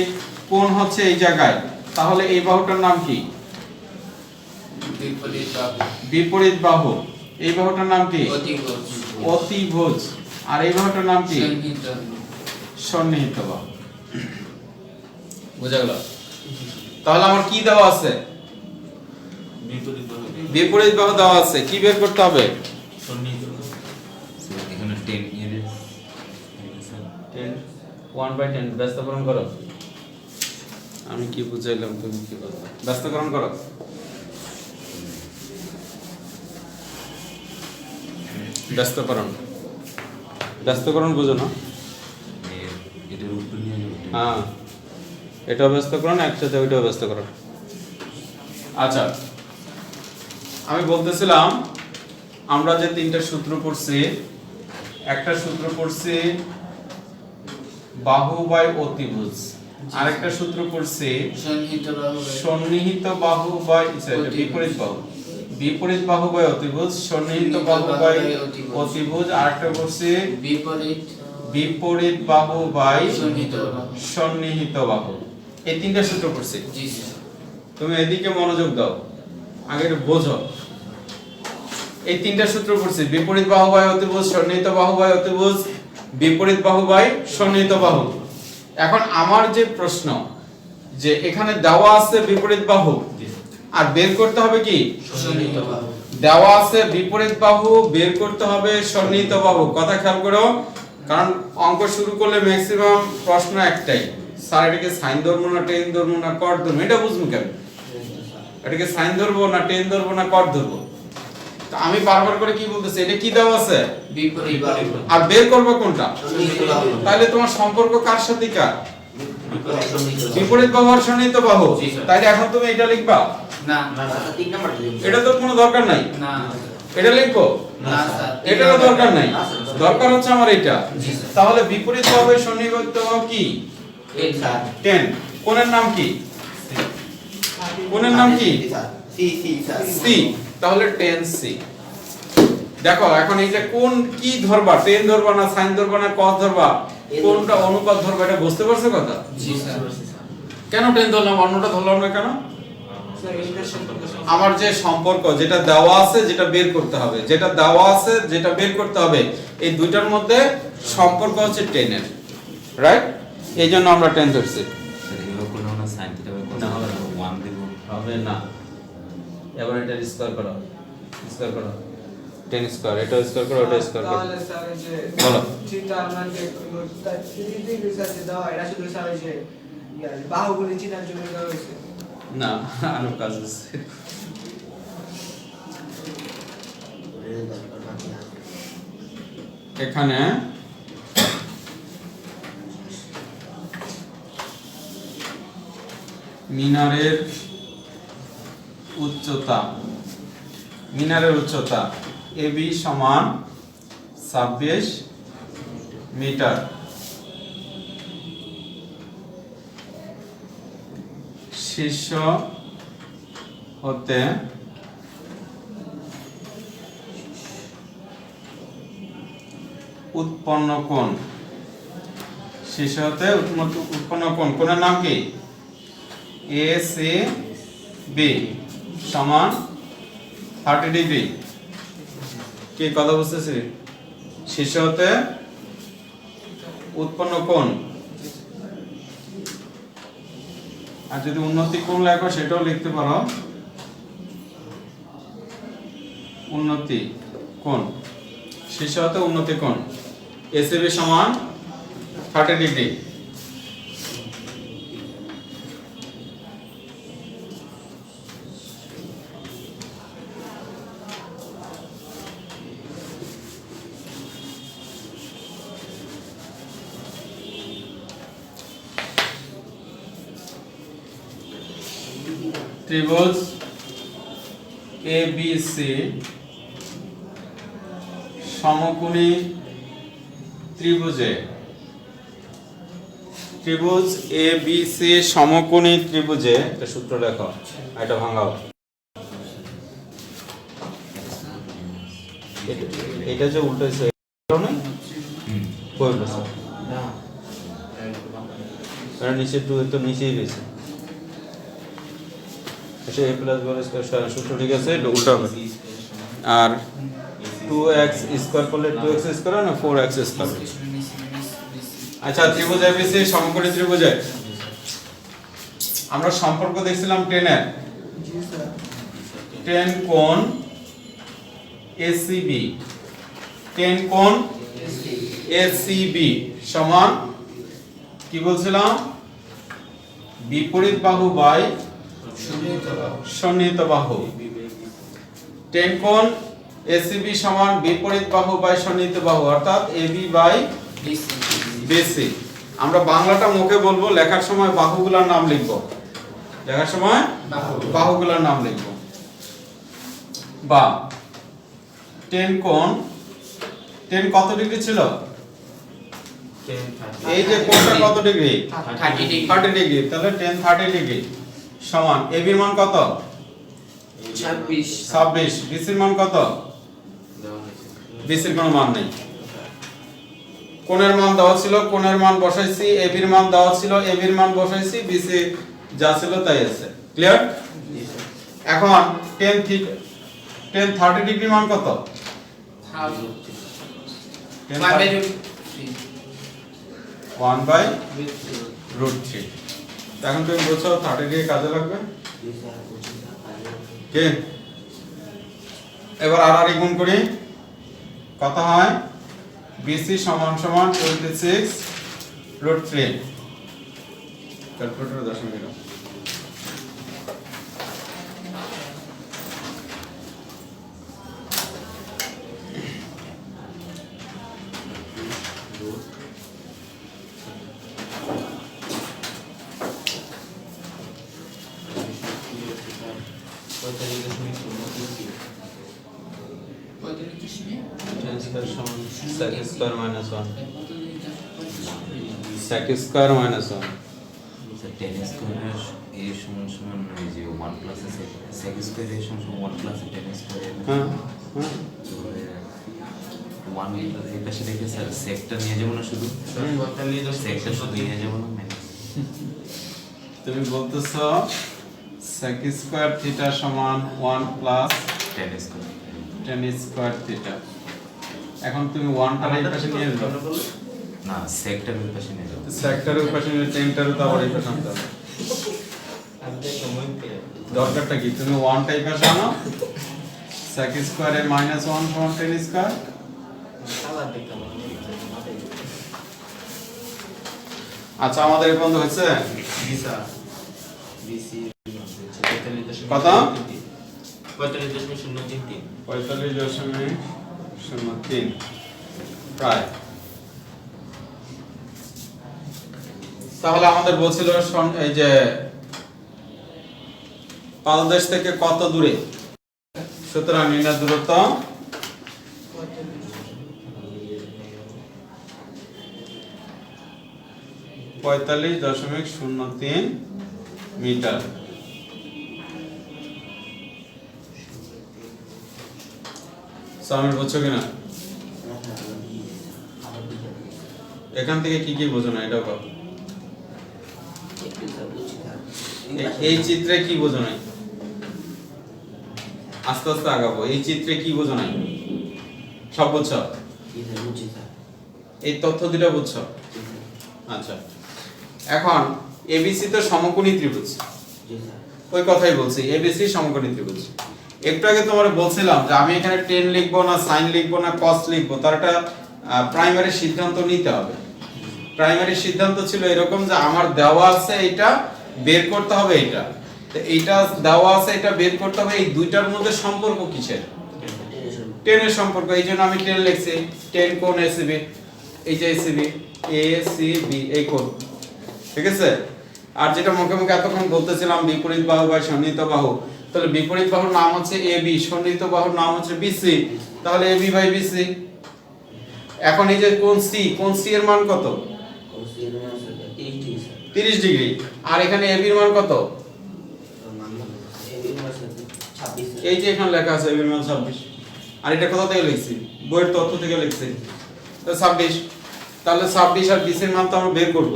কোণ হচ্ছে এই জায়গায়, তাহলে এই বাহুটার নাম কি? বিপরীত বাহু। বিপরীত বাহু। এই বাহুটার নাম কি? অতিভুজ। অতিভুজ। আর এই বাহুটার নাম কি? সন্নিহিত। সন্নিহিত বাহু। বুঝা গেল? তাহলে আমার কি দেওয়া আছে? বিপরীত বাহু। বিপরীত বাহু দেওয়া আছে, কি বের করতে হবে? সন্নিহিত। এখানে 10 এর 10 1/10 ব্যস্তকরণ করো। আমি কি বুঝাইলাম, তুমি কি বলছো? ব্যস্তকরণ করো। ব্যস্তকরণ, ব্যস্তকরণ বুঝো না? এটার উপর নিয়ে যাবে। হ্যাঁ, এটাও ব্যস্তকরণ, একসাথে ওইটাও ব্যস্তকরণ। আচ্ছা, আমি বলতেছিলাম আমরা যে তিনটা সূত্র পড়ছি, একটা সূত্র পড়ছি বাহু বাই অতিভুজ, আরেকটা সূত্র পড়ছি সন্নিহিত বাহু। সন্নিহিত বাহু বাই বিপরীত বাহু। বিপরীত বাহু বাই অতিভুজ, সন্নিহিত বাহু বাই অতিভুজ, আরেকটা পড়ছি বিপরীত বাহু বাই সন্নিহিত বাহু। এই তিনটা সূত্র পড়ছি। জি স্যার। তুমি এদিকে মনোযোগ দাও, আগে একটু বোঝো। এই তিনটা সূত্র পড়ছি, বিপরীত বাহু বাই অতিভুজ, সন্নিহিত বাহু বাই অতিভুজ, বিপরীত বাহু বাই সন্নিহিত বাহু। এখন আমার যে প্রশ্ন, যে এখানে দেওয়া আছে বিপরীত বাহু আর বের করতে হবে কি সন্নিহিত বাহু। দেওয়া আছে বিপরীত বাহু, বের করতে হবে সন্নিহিত বাহু। কথা খেয়াল করো, কারণ অঙ্ক শুরু করলে ম্যাক্সিমাম প্রশ্ন একটাই, স্যার এটাকে সাইন ধরবো না টেন ধরবো না কট ধরবো, এটা বুঝবো কেন? এটাকে সাইন ধরবো না টেন ধরবো না কট ধরবো? তো আমি বারবার করে কি বলতেছি, এটা কি দেওয়া আছে বিপরীত বাহু। আর বের করবো কোনটা? সন্নিহিত বাহু। তাহলে তোমার সম্পর্ক কার সাথে কার? সন্নিহিত বাহু। বিপরীত বাহু আর সন্নিহিত বাহু। জি, স্যার। তাহলে এখন তুমি এটা লিখবা? না আচ্ছা, 3 নাম্বার লিখুন। এটা তো কোনো দরকার নাই, না এটা লিখবো? না স্যার, এটারও দরকার নাই, দরকার হচ্ছে আমার এটা। জি, স্যার। তাহলে বিপরীত বাহু সন্নিহিত বাহু কি? স্যার 10। কোণের নাম কি? কোণের নাম কি? C C sir C. তাহলে 10C। দেখো এখন এইটা কোন কি ধরবা, টেন ধরবা না সাইন ধরবা না কস ধরবা, কোনটা অনুপাত ধরবা, এটা বুঝতে পারছো কথা? জি স্যার। কেন 10 ধরলাম অন্যটা ধরলাম না কেন? আমার যে সম্পর্ক যেটা দেওয়া আছে যেটা বের করতে হবে, যেটা দেওয়া আছে যেটা বের করতে হবে, এই দুইটার মধ্যে সম্পর্ক হচ্ছে 10 এর, রাইট? এই জন্য আমরা 10 ধরছি। এবার কোনো না সাইন থিটা না, কোনো হবে না। 1 দেব। হবে না। এবার এটা স্কয়ার করো, স্কয়ার করো, 10 স্কয়ার, এটা স্কয়ার করো, এটা স্কয়ার করো। তাহলে স্যার এই যে বলো। চিন্তা মানে তাই তিন সাথে দাও এটা শুধু স্যার এই যে বাহুগুলি চিনার জন্য দেওয়া হয়েছে। না, আরো কাজ আছে। এখানে মিনারের উচ্চতা, মিনারের উচ্চতা AB সমান 26 মিটার। শীর্ষ হতে উৎপন্ন কোণ, শীর্ষ হতে উৎপন্ন কোণ, কোণের নাম কি? ACB সমান 30 ডিগ্রি। কি কথা বুঝতেছি? শীর্ষ হতে উৎপন্ন কোণ, আর যদি উন্নতি কোণ লেখো সেটাও লিখতে পারো, উন্নতি কোণ, শীর্ষ হতে উন্নতি কোণ ACB সমান 30 ডিগ্রি। ত্রিভুজ ABC সমকোণী ত্রিভুজে, ত্রিভুজ ABC সমকোণী ত্রিভুজে, এটা সূত্র লেখো, এটা ভাঙাও। এটা যে উল্টো হয়েছে না এটা নিচে টু তো নিচেই রয়েছে, আচ্ছা a প্লাস b স্কয়ার সূত্র ঠিক আছে, এটা উল্টো হবে। আর 2x স্কয়ার করলে 2x স্কয়ার না 4x স্কয়ার। আচ্ছা ত্রিভুজ ABC সমকোণী ত্রিভুজে আমরা সম্পর্ক দেখছিলাম 10 এর, জি স্যার 10 কোণ ACB, 10 কোণ ACB সমান কি বলছিলাম? বিপরীত বাহু বাই সন্নিহিত বাহু। 10 কোণ ACB সমান বিপরীত বাহু বাই সন্নিহিত বাহু, অর্থাৎ AB বাই BC। আমরা বাংলাটা মুখে বলবো, লেখার সময় বাহুগুলোর নাম লিখবো, লেখার সময় বাহুগুলোর নাম লিখবো। বা 10 কোণ, 10 কত ডিগ্রি ছিল? এই যে কোণটা কত ডিগ্রি? 30 ডিগ্রি। তাহলে 10 30 ডিগ্রি সমান AB এর মান কত? 26। BC এর মান কত? BC এর কোনো মান নেই। কোণের মান দেওয়া ছিল, কোণের মান বসাইছি, AB এর মান দেওয়া ছিল, AB এর মান বসাইছি, BC যা ছিল তাই আছে। ক্লিয়ার? এখন 10 30 ডিগ্রি মান কত? 1/√3। এখন তুমি বলছো 30 ডিগ্রি কাজে লাগবে জি স্যার বুঝি স্যার কাজে কে এবার আর গুণ করি কত হয় BC সমান সমান 26√3 ক্যালকুলেটর দশমিক দাও sec square minus 1 sec square minus 1 10 square a সমান সমান এই যে 1 প্লাস sec স্কয়ার a সমান 1 প্লাস 10 স্কয়ার হ্যাঁ 1 এই পাশে রেখে স্যার সেকটা নিয়ে যাব না শুধু সেকটা শুধু নিয়ে যাব না তুমি বলতেছো sec স্কয়ার থিটা সমান 1 প্লাস 10 স্কয়ার 10 স্কয়ার থিটা এখন তুমি 1 টা এই পাশে নিয়ে যাও না সেকটার ওই পাশে নিয়ে যাব সেক্টরের পাশে নিয়ে 10টার তো আবার এই পাশে আনতে হবে দরকারটা কি তুমি 1 টা এই পাশে আনো sec স্কয়ারে -1 সমান 10 স্কয়ার আচ্ছা আমাদের এই পর্যন্ত হয়েছে কত 45.033 প্রায় তাহলে আমাদের বলছিল এই যে পাদদেশ থেকে কত দূরে সুতরাং নির্ণয় দূরত্ব 45.03 মিটার সামনে বুঝছো কিনা এখান থেকে কি কি বোঝো না এটাও বলো এই চিত্রে কি বোঝো নাই আস্তে আস্তে আগাবো এই চিত্রে কি বোঝো নাই সব বুঝছো এই তথ্য দুটো বুঝছো আচ্ছা এখন এবিসি তো সমকোণী ত্রিভুজ ওই কথাই বলছি এবিসি সমকোণী ত্রিভুজ একটু আগে তোমারে বলছিলাম যে আমি এখানে tan লিখবো না sin লিখবো না cos লিখবো তার একটা প্রাইমারি সিদ্ধান্ত নিতে হবে প্রাইমারি সিদ্ধান্ত ছিল এরকম যে আমার দেওয়া আছে এটা বের করতে হবে এটা তো এইটা দেওয়া আছে এটা বের করতে হবে এই দুইটার মধ্যে সম্পর্ক কিসের tan এর সম্পর্ক এইজন্য আমি tan লিখছি tan কোণ ACB এই যে ACB ACB এই কোণ ঠিক আছে আর যেটা মুখে মুখে এতক্ষণ বলতেছিলাম বিপরীত বাহু বা সন্নিহিত বাহু তাহলে বিপরীত বাহুর নাম হচ্ছে AB সন্নিহিত বাহুর নাম হচ্ছে BC তাহলে AB বাই BC এখন এই যে কোণ C এর মান কত 30 ডিগ্রি আর এখানে AB এর মান কত এই যে এখানে লেখা আছে AB এর মান 26 আর এটা কোথা থেকে লিখছি বইয়ের তথ্য থেকে লিখছি তো 26 তাহলে 26 আর BC এর মান তো আমরা বের করব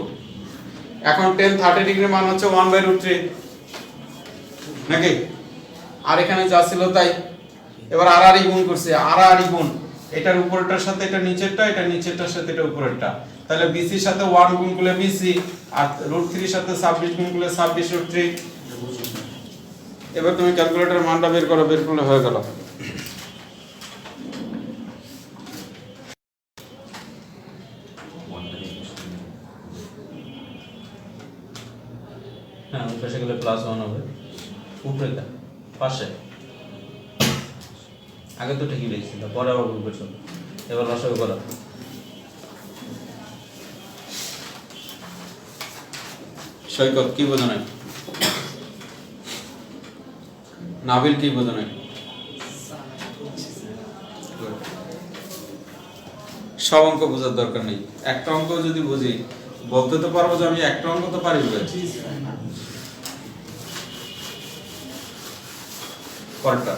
এখন tan 30 ডিগ্রির মান হচ্ছে 1/√3 নাকি আর এখানে যা ছিল তাই এবার আর গুণ করছে আর গুণ এটার উপরেরটার সাথে এটা নিচেরটা এটা নিচেরটার সাথে এটা উপরেরটা তাহলে BC এর সাথে 1 গুণ করলে BC আর √3 এর সাথে 26 গুণ করলে 26√3 এবার তুমি ক্যালকুলেটরের মানটা বের করলে হয়ে গেল হ্যাঁ ওই পাশে গেলে +1 হবে উপরেটা পাশে আগে তো ঠিকই লিখছিল পরে আবার ভুল করছো এবার লসাগু করো সৈকত কি বোঝো নাই নাবিল কি বোঝো নাই সব অঙ্ক বোঝার দরকার নেই একটা অঙ্ক যদি বুঝি বলতে তো পারবো যে আমি একটা অঙ্ক তো পারি কোনটা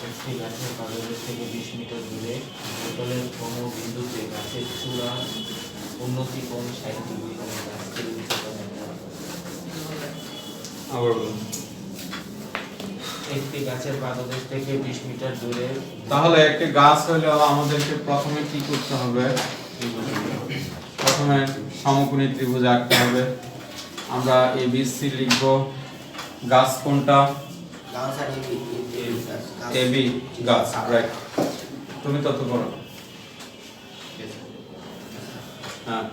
একটি গাছের পাদদেশ থেকে 20 মিটার দূরে বোতলের কোন বিন্দুতে গাছের চূড়া উন্নতি কোণ 60 ডিগ্রি করে গাছটির উচ্চতা নির্ণয় আবার বলুন একটি গাছের পাদদেশ থেকে 20 মিটার দূরে তাহলে একটা গাছ হলে আমাদেরকে প্রথমে কি করতে হবে প্রথমে সময় সমকোণী ত্রিভুজ আঁকতে হবে। আমরা এবিসি লিখব। গাছ কোনটা? গাছ আর এবি গাছ, রাইট। তুমি তত করো। হ্যাঁ,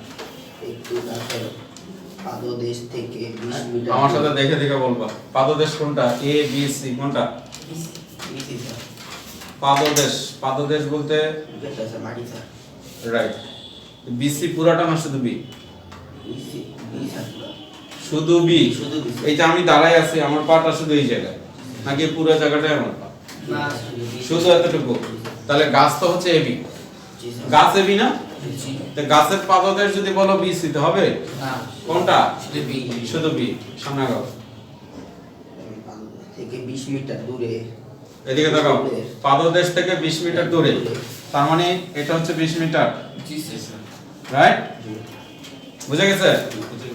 একটি গাছের পাদদেশ থেকে 20 মিটার আমার সাথে দেখে দেখে বলবা। পাদদেশ কোনটা? এ বি সি কোনটা? বিসি স্যার, পাদদেশ, পাদদেশ বলতে যেটা স্যার মাটি স্যার, রাইট। বিসি পুরাটা না শুধু বি? বিসি বি স্যার পুরো। শুধু বি। শুধু B। এই যে আমি দাঁড়াই আছি, আমার পাটা শুধু এই জায়গায় নাকি পুরো জায়গাটাই আমার পা? না শুধু এতটুকু। তাহলে গাছ তো হচ্ছে এবি। জি স্যার। গাছ এবি না? জি। তো গাছের পাদদেশ যদি বলো বিসি তো হবে না কোনটা? শুধু বি। শুধু বি। সামনে আগাও, পাদদেশ থেকে 20 মিটার দূরে। এদিকে তাকাও। পাদদেশ থেকে 20 মিটার দূরে, তার মানে এটা হচ্ছে 20 মিটার, জি স্যার। রাইট? বুঝা গেছে?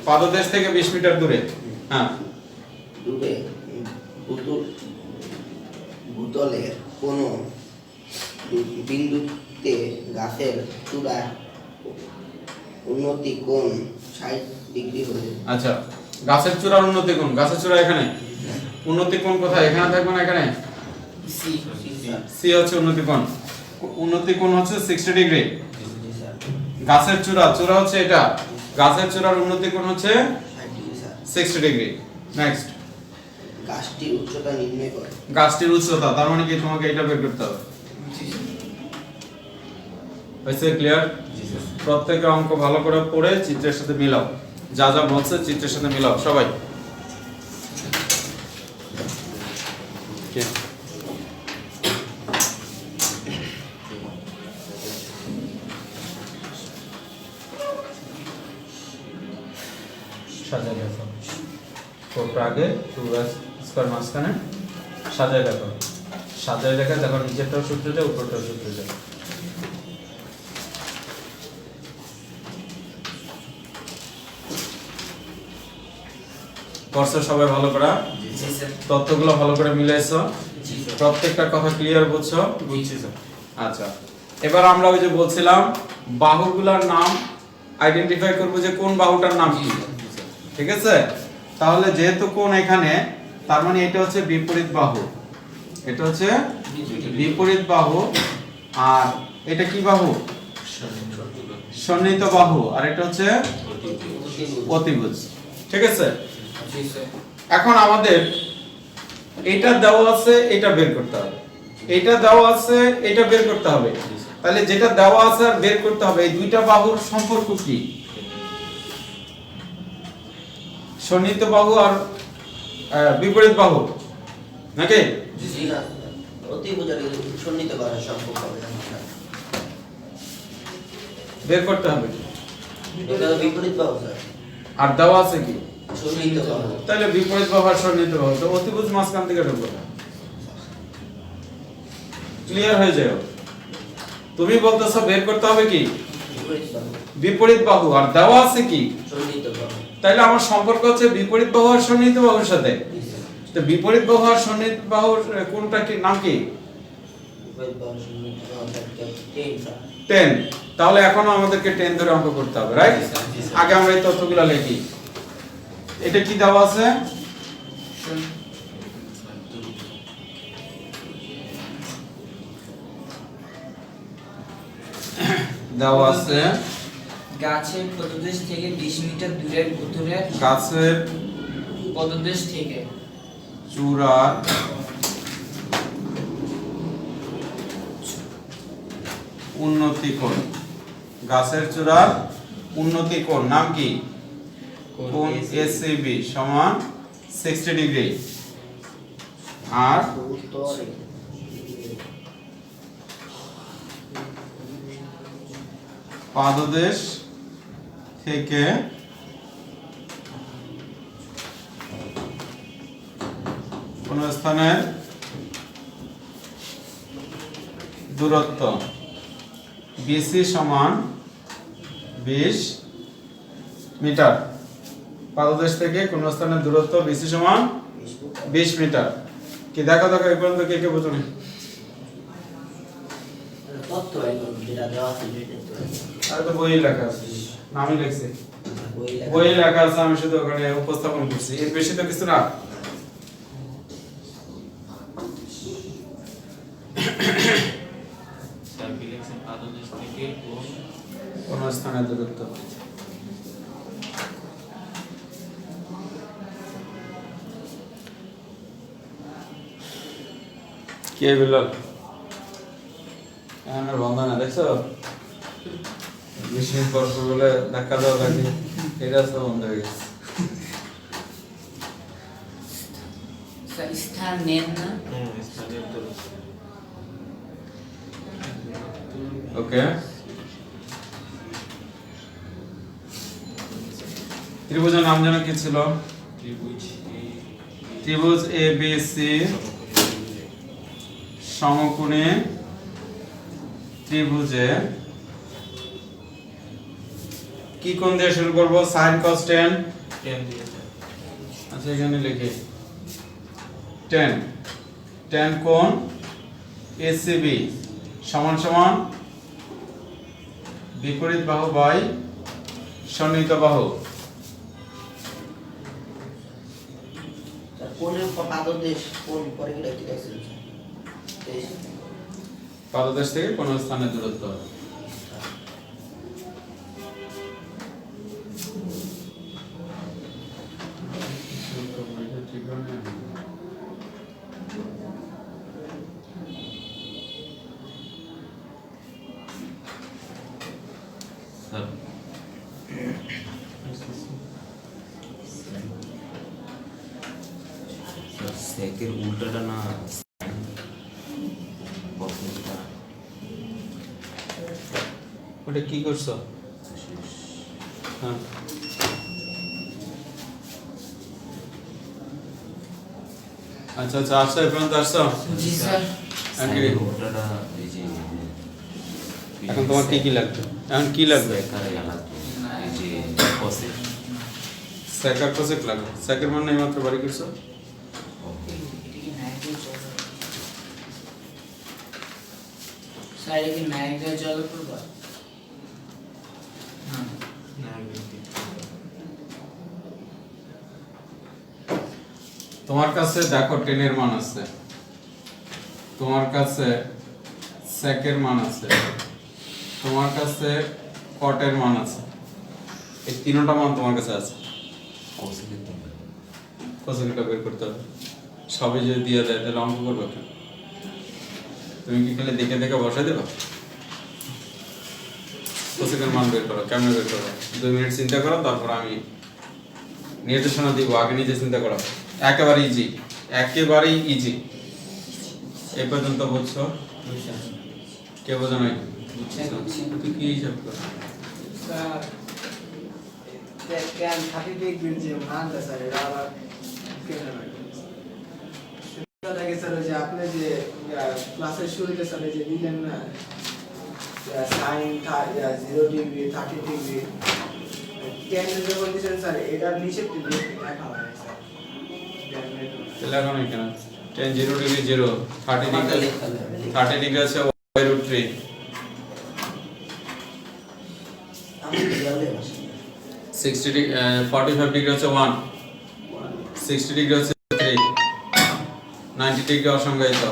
পাদদেশ থেকে 20 মিটার দূরে। হ্যাঁ, দূরে ভূতলের কোনো বিন্দুতে গাছের চূড়া উন্নতি কোণ 60 ডিগ্রি হলে। আচ্ছা, গাছের চূড়ার উন্নতি কোণ, গাছের চূড়া এখানে, উন্নতি কোণ কোথায়? এখানে থাকবে না এখানে? C sir. সি হচ্ছে উন্নতি কোণ। উন্নতি কোণ হচ্ছে 60 ডিগ্রি। জি স্যার। গাছের চূড়া, চূড়া হচ্ছে এটা, গাছের চূড়ার উন্নতি কোণ হচ্ছে 60 ডিগ্রি স্যার। 60 ডিগ্রি। নেক্সট, গাছটির উচ্চতা নির্ণয় করে। গাছটির উচ্চতা, তার মানে কি তোমাকে এটা বের করতে হবে। হয়েছে? ক্লিয়ার? প্রত্যেকটা অঙ্ক ভালো করে পড়ে চিত্রের সাথে মিলাও, যা যা বলছে চিত্রের সাথে মিলাও সবাই। সাজায় দেখো, কোটটা আগে, টুকরা স্কয়ার মাঝখানে সাজায় দেখো। সাজায় দেখা, দেখো নিচেরটাও সূত্র যায়, উপরটাও সূত্র যায়। করছো সবাই ভালো করে? জি স্যার। তথ্যগুলো ভালো করে মিলাইছো? জি স্যার। প্রত্যেকটা কথা ক্লিয়ার বুঝছো? আচ্ছা, এবার আমরা ওই যে বলছিলাম বাহুগুলোর নাম আইডেন্টিফাই করব যে কোন বাহুটার নাম কি। ঠিক আছে? তাহলে যেহেতু কোন এখানে, তার মানে এটা হচ্ছে বিপরীত বাহু। এটা হচ্ছে বিপরীত বাহু। আর এটা কি বাহু? সন্নিহিত বাহু। আর এটা হচ্ছে অতিভুজ। ঠিক আছে? জি স্যার। এখন আমাদের এটা দেওয়া আছে, এটা বের করতে হবে। এটা দেওয়া আছে, এটা বের করতে হবে। তাহলে যেটা দেওয়া আছে আর বের করতে হবে, এই দুইটা বাহুর সম্পর্ক কি? সন্নিহিত বাহু আর বিপরীত বাহু নাকি? জি না, অতিভুজ আর সন্নিহিত করার সম্পর্ক হবে না স্যার। বের করতে হবে। এটা তো বিপরীত বাহু স্যার। আর দেওয়া আছে কি? সন্নিহিত বাহু। তাহলে বিপরীত বাহু আর সন্নিহিত বাহু, তো অতিভুজ মাঝখান থেকে ঢুকবে না। ক্লিয়ার হয়ে যায়? তুমি বলতেছো বের করতে হবে কি? বিপরীত বাহু। বিপরীত বাহু। আর দেওয়া আছে কি? সন্নিহিত বাহু। তাহলে আমার সম্পর্ক হচ্ছে বিপরীত বাহু আর সন্নিহিত বাহুর সাথে। জি স্যার। তো বিপরীত বাহু আর সন্নিহিত বাহুর কোনটা কি নাম কি? বিপরীত বাহু সন্নিহিত বাহু স্যার 10 স্যার। 10। তাহলে এখনো আমাদেরকে 10 ধরে অঙ্ক করতে হবে, রাইট? আগে আমরা এই তথ্যগুলো লিখি। এটা কি দেওয়া আছে? দেওয়া আছে গাছের পদদেশ থেকে 20 মিটার দূরের ভূতলের গাছের পদদেশ থেকে চূড়ার উন্নতি কোণ। গাছের চূড়ার উন্নতি কোণ নাম কি? কোণ এসিবি সমান 60 ডিগ্রি। আর উত্তরে পাদদেশ থেকে কোন স্থানের দূরত্ব বিসি সমান 20 মিটার। পাদদেশ থেকে কোন স্থানের দূরত্ব বিসি সমান 20 মিটার। কি দেখো দেখো এই পর্যন্ত কে কে বোঝো না? তত্ত্ব এখন যেটা দেওয়া আছে সেটা তো আর তো বই লেখা আছে, নামই লিখছি, বই বই লেখা আছে, আমি শুধু ওখানে উপস্থাপন করছি, এর বেশি তো কিছু না। স্যার লিখছেন পাদদেশ থেকে কোন স্থানের দূরত্ব। কে বিলাল আমার বন্ধা না দেখছো, 20 মিনিট পর পর বলে ধাক্কা দেওয়া লাগে, এটা তো বন্ধ হয়ে গেছে। স্যার স্থান নেন না স্থানীয় দূরত্ব। ওকে, ত্রিভুজের নাম যেন কি ছিল? ত্রিভুজ এ বি সি সমকোণী ত্রিভুজে কি কোণ দিয়ে শুরু করব? sin cos tan। 10 দিয়ে স্যার। আচ্ছা এখানে লিখি tan, tan কোণ ACB সমান সমান বিপরীত বাহু বাই সন্নিহিত বাহু। কোনের পাদদেশ কোন পরে কি লিখতে দেখছেন দেশ পাদদেশ থেকে কোন স্থানের দূরত্ব। স্যার স্যার সেকের উল্টাটা না বক্সটা ওটা কি করছো? হ্যাঁ আচ্ছা আচ্ছা, আসছো এই পর্যন্ত আসছো। জি স্যার সেকের উল্টাটা এই যে এখন তোমার কি কি লাগবে? এখন কি লাগবে? সেকার আলাদা এই যে কসে সেকার কোসেক লাগবে। সেকের মান এই মাত্র বাড়ি করছো। ওকে স্যার এটা কি নায়িকা জলপ্রপাত? হ্যাঁ তোমার কাছে দেখো টেনের মান আছে, তোমার কাছে সেকের মান আছে, তোমার কাছে কটের মান আছে, এই তিনটা মান তোমার কাছে আছে। কসে দিতে কোসেকটা বের করতে হবে। সবই যদি দিয়ে দেয় তাহলে অঙ্ক করবে কেন? তুমি কি খালি দেখে দেখে বসাই দেবা? কোসেকের মান বের করো, কেমন বের করো? 2 মিনিট চিন্তা করো, তারপর আমি নির্দেশনা দিব, আগে নিজে চিন্তা করো। একেবারে ইজি, একেবারেই ইজি। এই পর্যন্ত বুঝছো? কে বোঝো নাই? তুই কি হিসাব কর? স্যার ক্যান 30 ডিগ্রি যে মানটা স্যার এটা আবার কেন না লাগে স্যার, যে আপনি যে ক্লাসের শুরুতে স্যার যে দিলেন না সাইন 0 ডিগ্রি 30 ডিগ্রি ক্যান যে বলছেন স্যার এটার হিসেবটি দেখা হয় স্যার। তাহলে এখন এখানে tan 0 ডিগ্রি 0, 30 ডিগ্রি 30 ডিগ্রি আছে y√3, আমি দেওয়ালে বসি 60 ডিগ্রি 45 ডিগ্রি হচ্ছে 1, 60 ডিগ্রি হচ্ছে 3, 90 ডিগ্রি অসংজ্ঞায়িত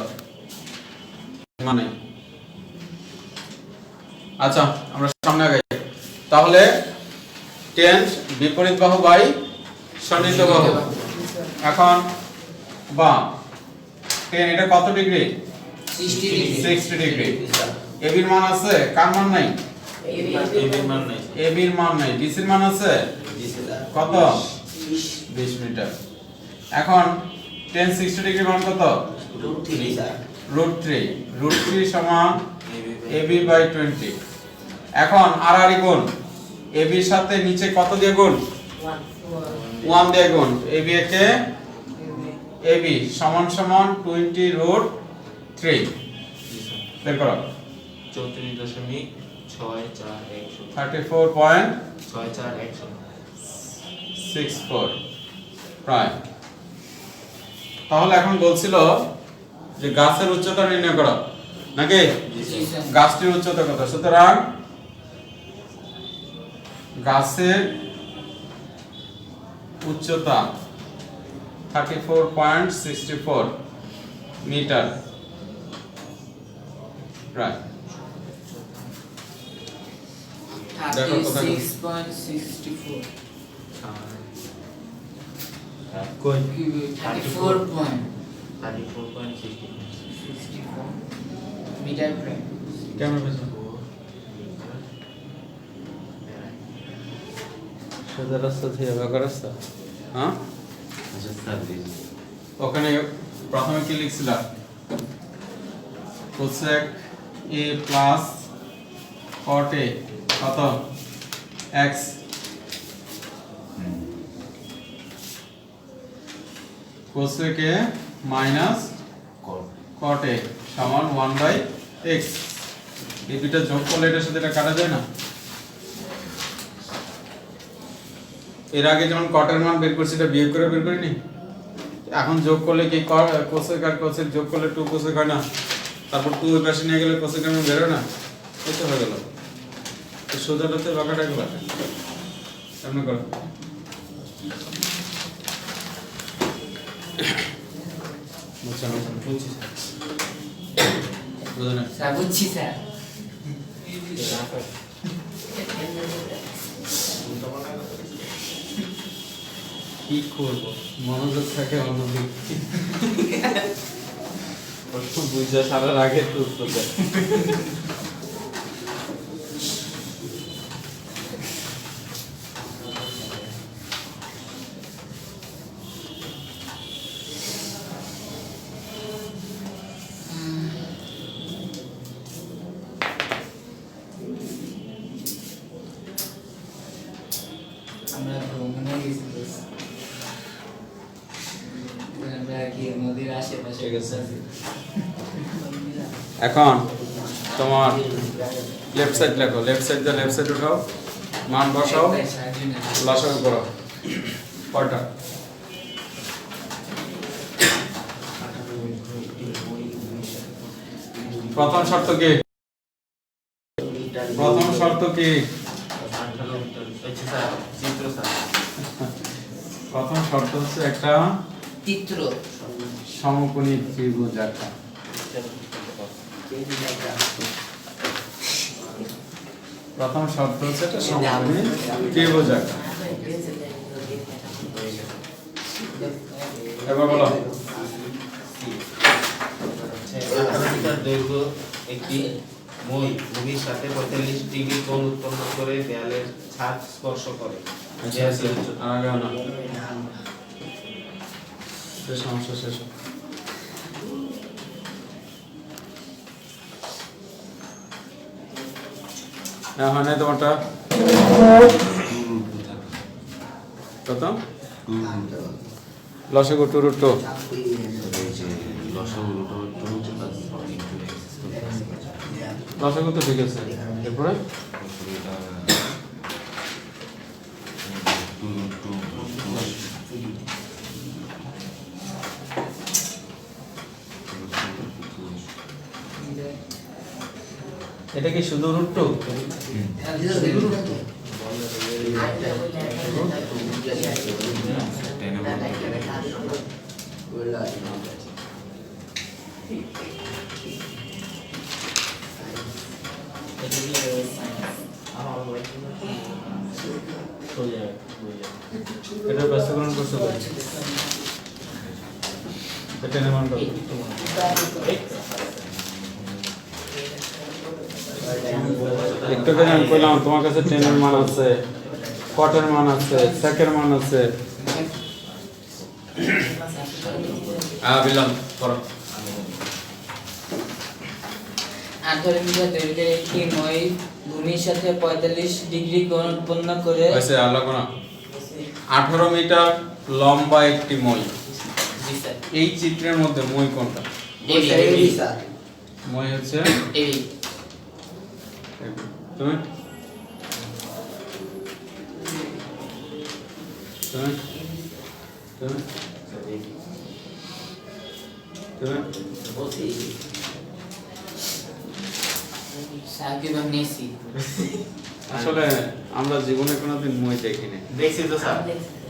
মানে। আচ্ছা আমরা সামনে আগাই। তাহলে tan বিপরীত বাহু বাই সন্নিহিত বাহু। এখন বা tan এটা কত ডিগ্রি? 60 degree 60 degree. AB এর মান আছে, কার মান নাই? এর মান নাই AB এর মান নাই, BC এর মান আছে কত? 20 20 মিটার। এখন tan 60 ডিগ্রি মান কত? √3 স্যার √3, √3 সমান AB বাই 20। এখন আড়াআড়ি গুণ, AB এর সাথে নিচে কত দিয়ে গুণ? 1 দিয়ে গুণ। AB কে AB সমান সমান 20√3 বের করো। 34.641 34.64 প্রায়। তাহলে এখন বলছিল যে গাছের উচ্চতা নির্ণয় করো। নাকি জি স্যার গাছটির উচ্চতা কত? সুতরাং গাছের উচ্চতা 34.64 মিটার রাইট। দেখো কোথায়? 36.64 কই 34.64 মিটার প্রায় কেমন পেয়েছো? সোজা রাস্তা থেকে বাঁকা রাস্তা, হ্যাঁ? আচ্ছা স্যার এই ওখানে প্রথমে কি লিখছিলাম? Cosec a plus cot a কত? x cosec a minus cot cot a সমান 1/x। এই দুইটা যোগ করলে এটার সাথে এটা কাটা যায় না? এর আগে যেমন কটের মান বের করছি এটা বিয়োগ করে বের করিনি? এখন যোগ করলে কি কোসেক আর কোসেক যোগ করলে 2 কোসেক হয় না? তারপর 2 ওই পাশে নিয়ে গেলে কোসেক এর মান বের হয় না? এই তো হয়ে গেল। তো সোজাটাতে বাঁকাটা গেল সামনে করো। বুঝছো না? বুঝছি বুঝো না? স্যার বুঝছি স্যার কি করব মনোযোগ থাকে অন্যদিকে প্রশ্ন বুঝা সারার আগে তো উত্তর দেয়। আমরা ভ্রমণে গেছি আমরা কি নদীর আশেপাশে ঠিক আছে। এখন তোমার লেফট সাইড লেখো, লেফট সাইড দিয়ে লেফট সাইড উঠাও, মান বসাও, লসাগু করো। কয়টা? প্রথম শর্ত কি? প্রথম শর্ত কি? প্রথম শর্ত হচ্ছে একটা চিত্র সমকোণী ত্রিভুজ আঁকা। প্রথম শর্ত হচ্ছে একটা সমকোণী ত্রিভুজ আঁকা। এবার বলো। দৈর্ঘ্য একটি মই ভূমির সাথে 45 ডিগ্রি কোণ উৎপন্ন করে দেয়ালের ছাদ স্পর্শ করে। আর আগে না সমস্যা শেষ। এখন তোমারটা কত? লসাগু 2 √2 লসাগু লসাগু তো ঠিক আছে। এরপরে এটা কি শুধু √2? এটা ব্যস্তকরণ করছো তো? এটা নির্মাণ করো। একটু আগে আমি বললাম তোমার কাছে 10 এর মান আছে, কটের মান আছে, সেকের মান আছে। বিলম করো। 18 মিটার দৈর্ঘ্যের একটি মই ভূমির সাথে 45 ডিগ্রি কোণ উৎপন্ন করে হইছে আল্লাহ কোনা 18 মিটার লম্বা একটি মই। জি স্যার এই চিত্রের মধ্যে মই কোনটা? এবি স্যার মই হচ্ছে এবি তুমি তুমি তুমি তুমি সাকিব আমি নেছি আসলে আমরা জীবনে কোনোদিন মই দেখিনি, দেখছি তো স্যার,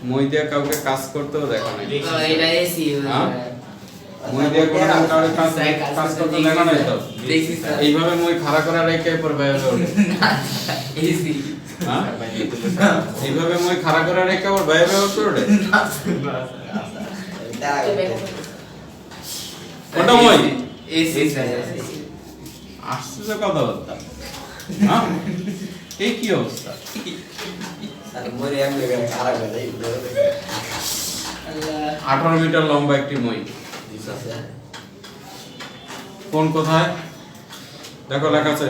মই দিয়ে কাউকে কাজ করতেও দেখা নাই। এটা এসি হ্যাঁ? মই দিয়ে কোনো কাউকে কাজ করতে দেখা নাই তো। দেখছি স্যার এইভাবে মই খাড়া করে রেখে পর বাইরে ওঠে। এসি হ্যাঁ? এইভাবে মই খাড়া করে রেখে আবার বাইরে ওঠে। ওটা মই এসি স্যার আশ্চর্য কথাবার্তা। হ্যাঁ? এই কি অবস্থা? আল্লাহ 18 মিটার লম্বা একটি মই। কোন কোথায় দেখো লেখা আছে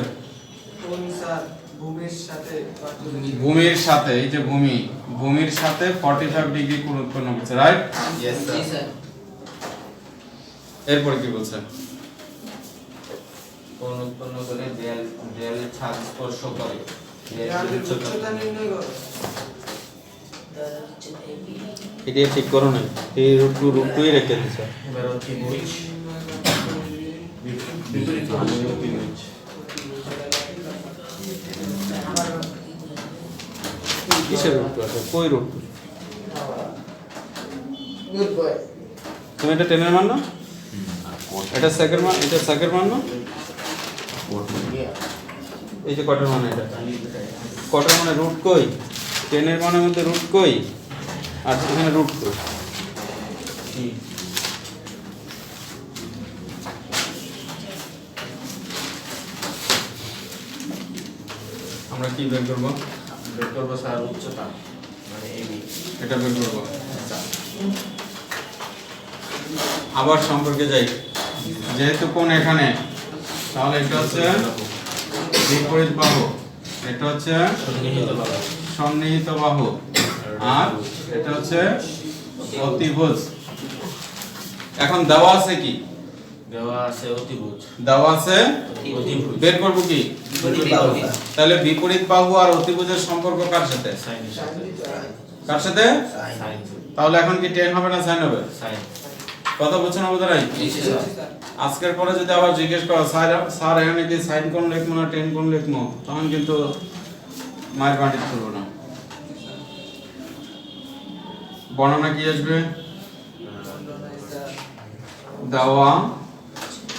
কোন স্যার ভূমির সাথে ভূমির সাথে, এই যে ভূমি, ভূমির সাথে 45 ডিগ্রি কোণ উৎপন্ন করছে, রাইট? ইয়েস জি স্যার। স্যার এরপর কি বলছে? কোণ উৎপন্ন করে দেয়ালের ছাদ স্পর্শ করে। দেয়ালের উচ্চতা নির্ণয় করো। এটা ঠিক করো না, এই রূপটুই রেখে দিছে। এবার অতিভুজ, বিপরীত বাহু অতিভুজ। কিসের রূপটু আছে? কই রূপটু? গুড বয় তুমি এটা টেনের মান না? এটা সেকের মান, এটা সেকের মান না? এই যে কটার মান এটা? কটার মানে রুট কই? টেনের মানের মধ্যে রুট কই? আর এখানে রুট কই? আমরা কি বের করব? বের করবো স্যার উচ্চতা, মানে এবি। এটা বের করব। আবার সম্পর্কে যাই, যেহেতু কোন এখানে, তাহলে এটা হচ্ছে বিপরীত বাহু, এটা হচ্ছে সন্নিহিত বাহু। সন্নিহিত বাহু, আর এটা হচ্ছে অতিভুজ। এখন দেওয়া আছে কি? দেওয়া আছে অতিভুজ। দেওয়া আছে, অতিভুজ বের করব কি? বিপরীত বাহু স্যার। তাহলে বিপরীত বাহু আর অতিভুজের সম্পর্ক কার সাথে? সাইনের সাথে। কার সাথে? সাইন। সাইন, তাহলে এখন কি টেন হবে না সাইন হবে? সাইন। কথা বলছেন আমাদের? আজকের পরে যদি আবার জিজ্ঞেস করো স্যার এখানে কি সাইন কোণ লিখবো না টেন কোণ লিখবো, তখন কিন্তু মায়ের বাড়ি করবো না। বর্ণনা কি আসবে? দেওয়া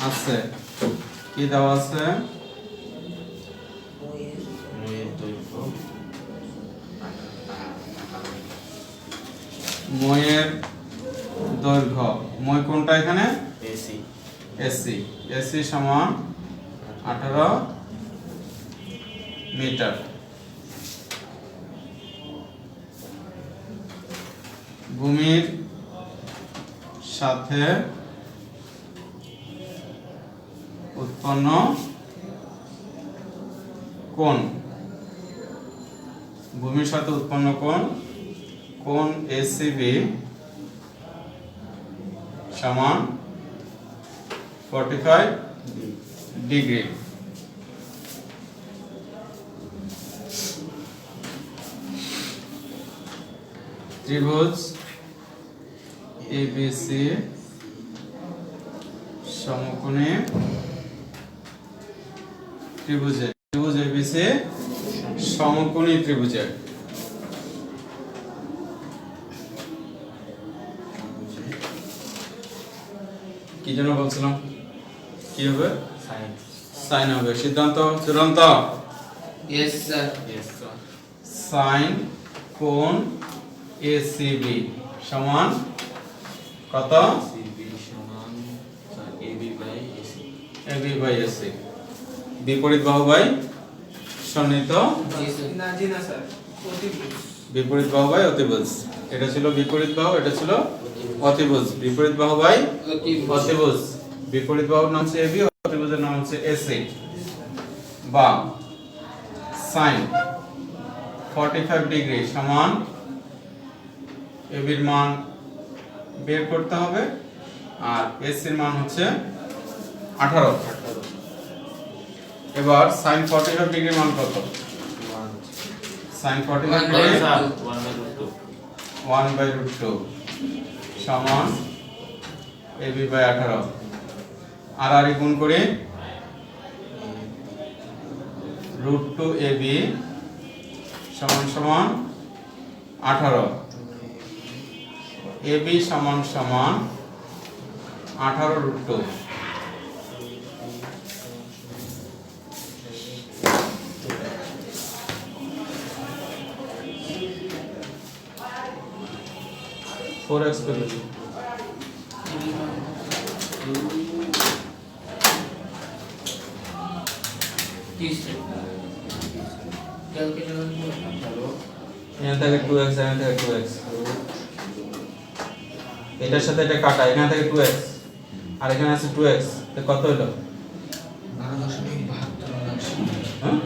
আছে, কি দেওয়া আছে? ময়ের দৈর্ঘ্য, ময়ের দৈর্ঘ্য, মই কোনটা এখানে? এসি। এসি, এসি সমান 18 মিটার। ভূমির সাথে উৎপন্ন কোণ, ভূমির সাথে উৎপন্ন কোণ, কোণ এসিবি সমান 45 ডিগ্রি। ত্রিভুজ এবিসি সমকোণী ত্রিভুজে, ত্রিভুজ এবিসি সমকোণী ত্রিভুজে কি জন্য বলছিলাম? কি হবে? সাইন। সাইন হবে। সিদ্ধান্ত চূড়ান্ত? Yes sir yes sir. Sine কোণ এসিবি সমান কত? সিবি সমান sir AB by AC. AB by AC, বিপরীত বাহু বাই সন্নিহিত, জি স্যার জি না স্যার অতিভুজ। বিপরীত বাহু বাই অতিভুজ। এটা ছিল বিপরীত বাহু, এটা ছিল অতিভুজ। বিপরীত বাহু বাই অতিভুজ, বিপরীত বাহুর নাম হচ্ছে এবি, অতিভুজের নাম হচ্ছে এসি। বা সাইন 45 ডিগ্রি সমান এবির মান বের করতে হবে, আর এসির মান হচ্ছে 18। এবার সাইন 45 ডিগ্রির মান কত? Sign 45 degree sir 1/2। 1/√2 সমান এবি বাই 18। আর গুণ করি √2 AB সমান সমান 18 AB সমান সমান 18 √2 4x করে দিই। এখান থেকে 2x এখান থেকে 2x এটার সাথে এটা কাটা এখান থেকে 2x আর এখানে আছে 2x তো কত হলো হ্যাঁ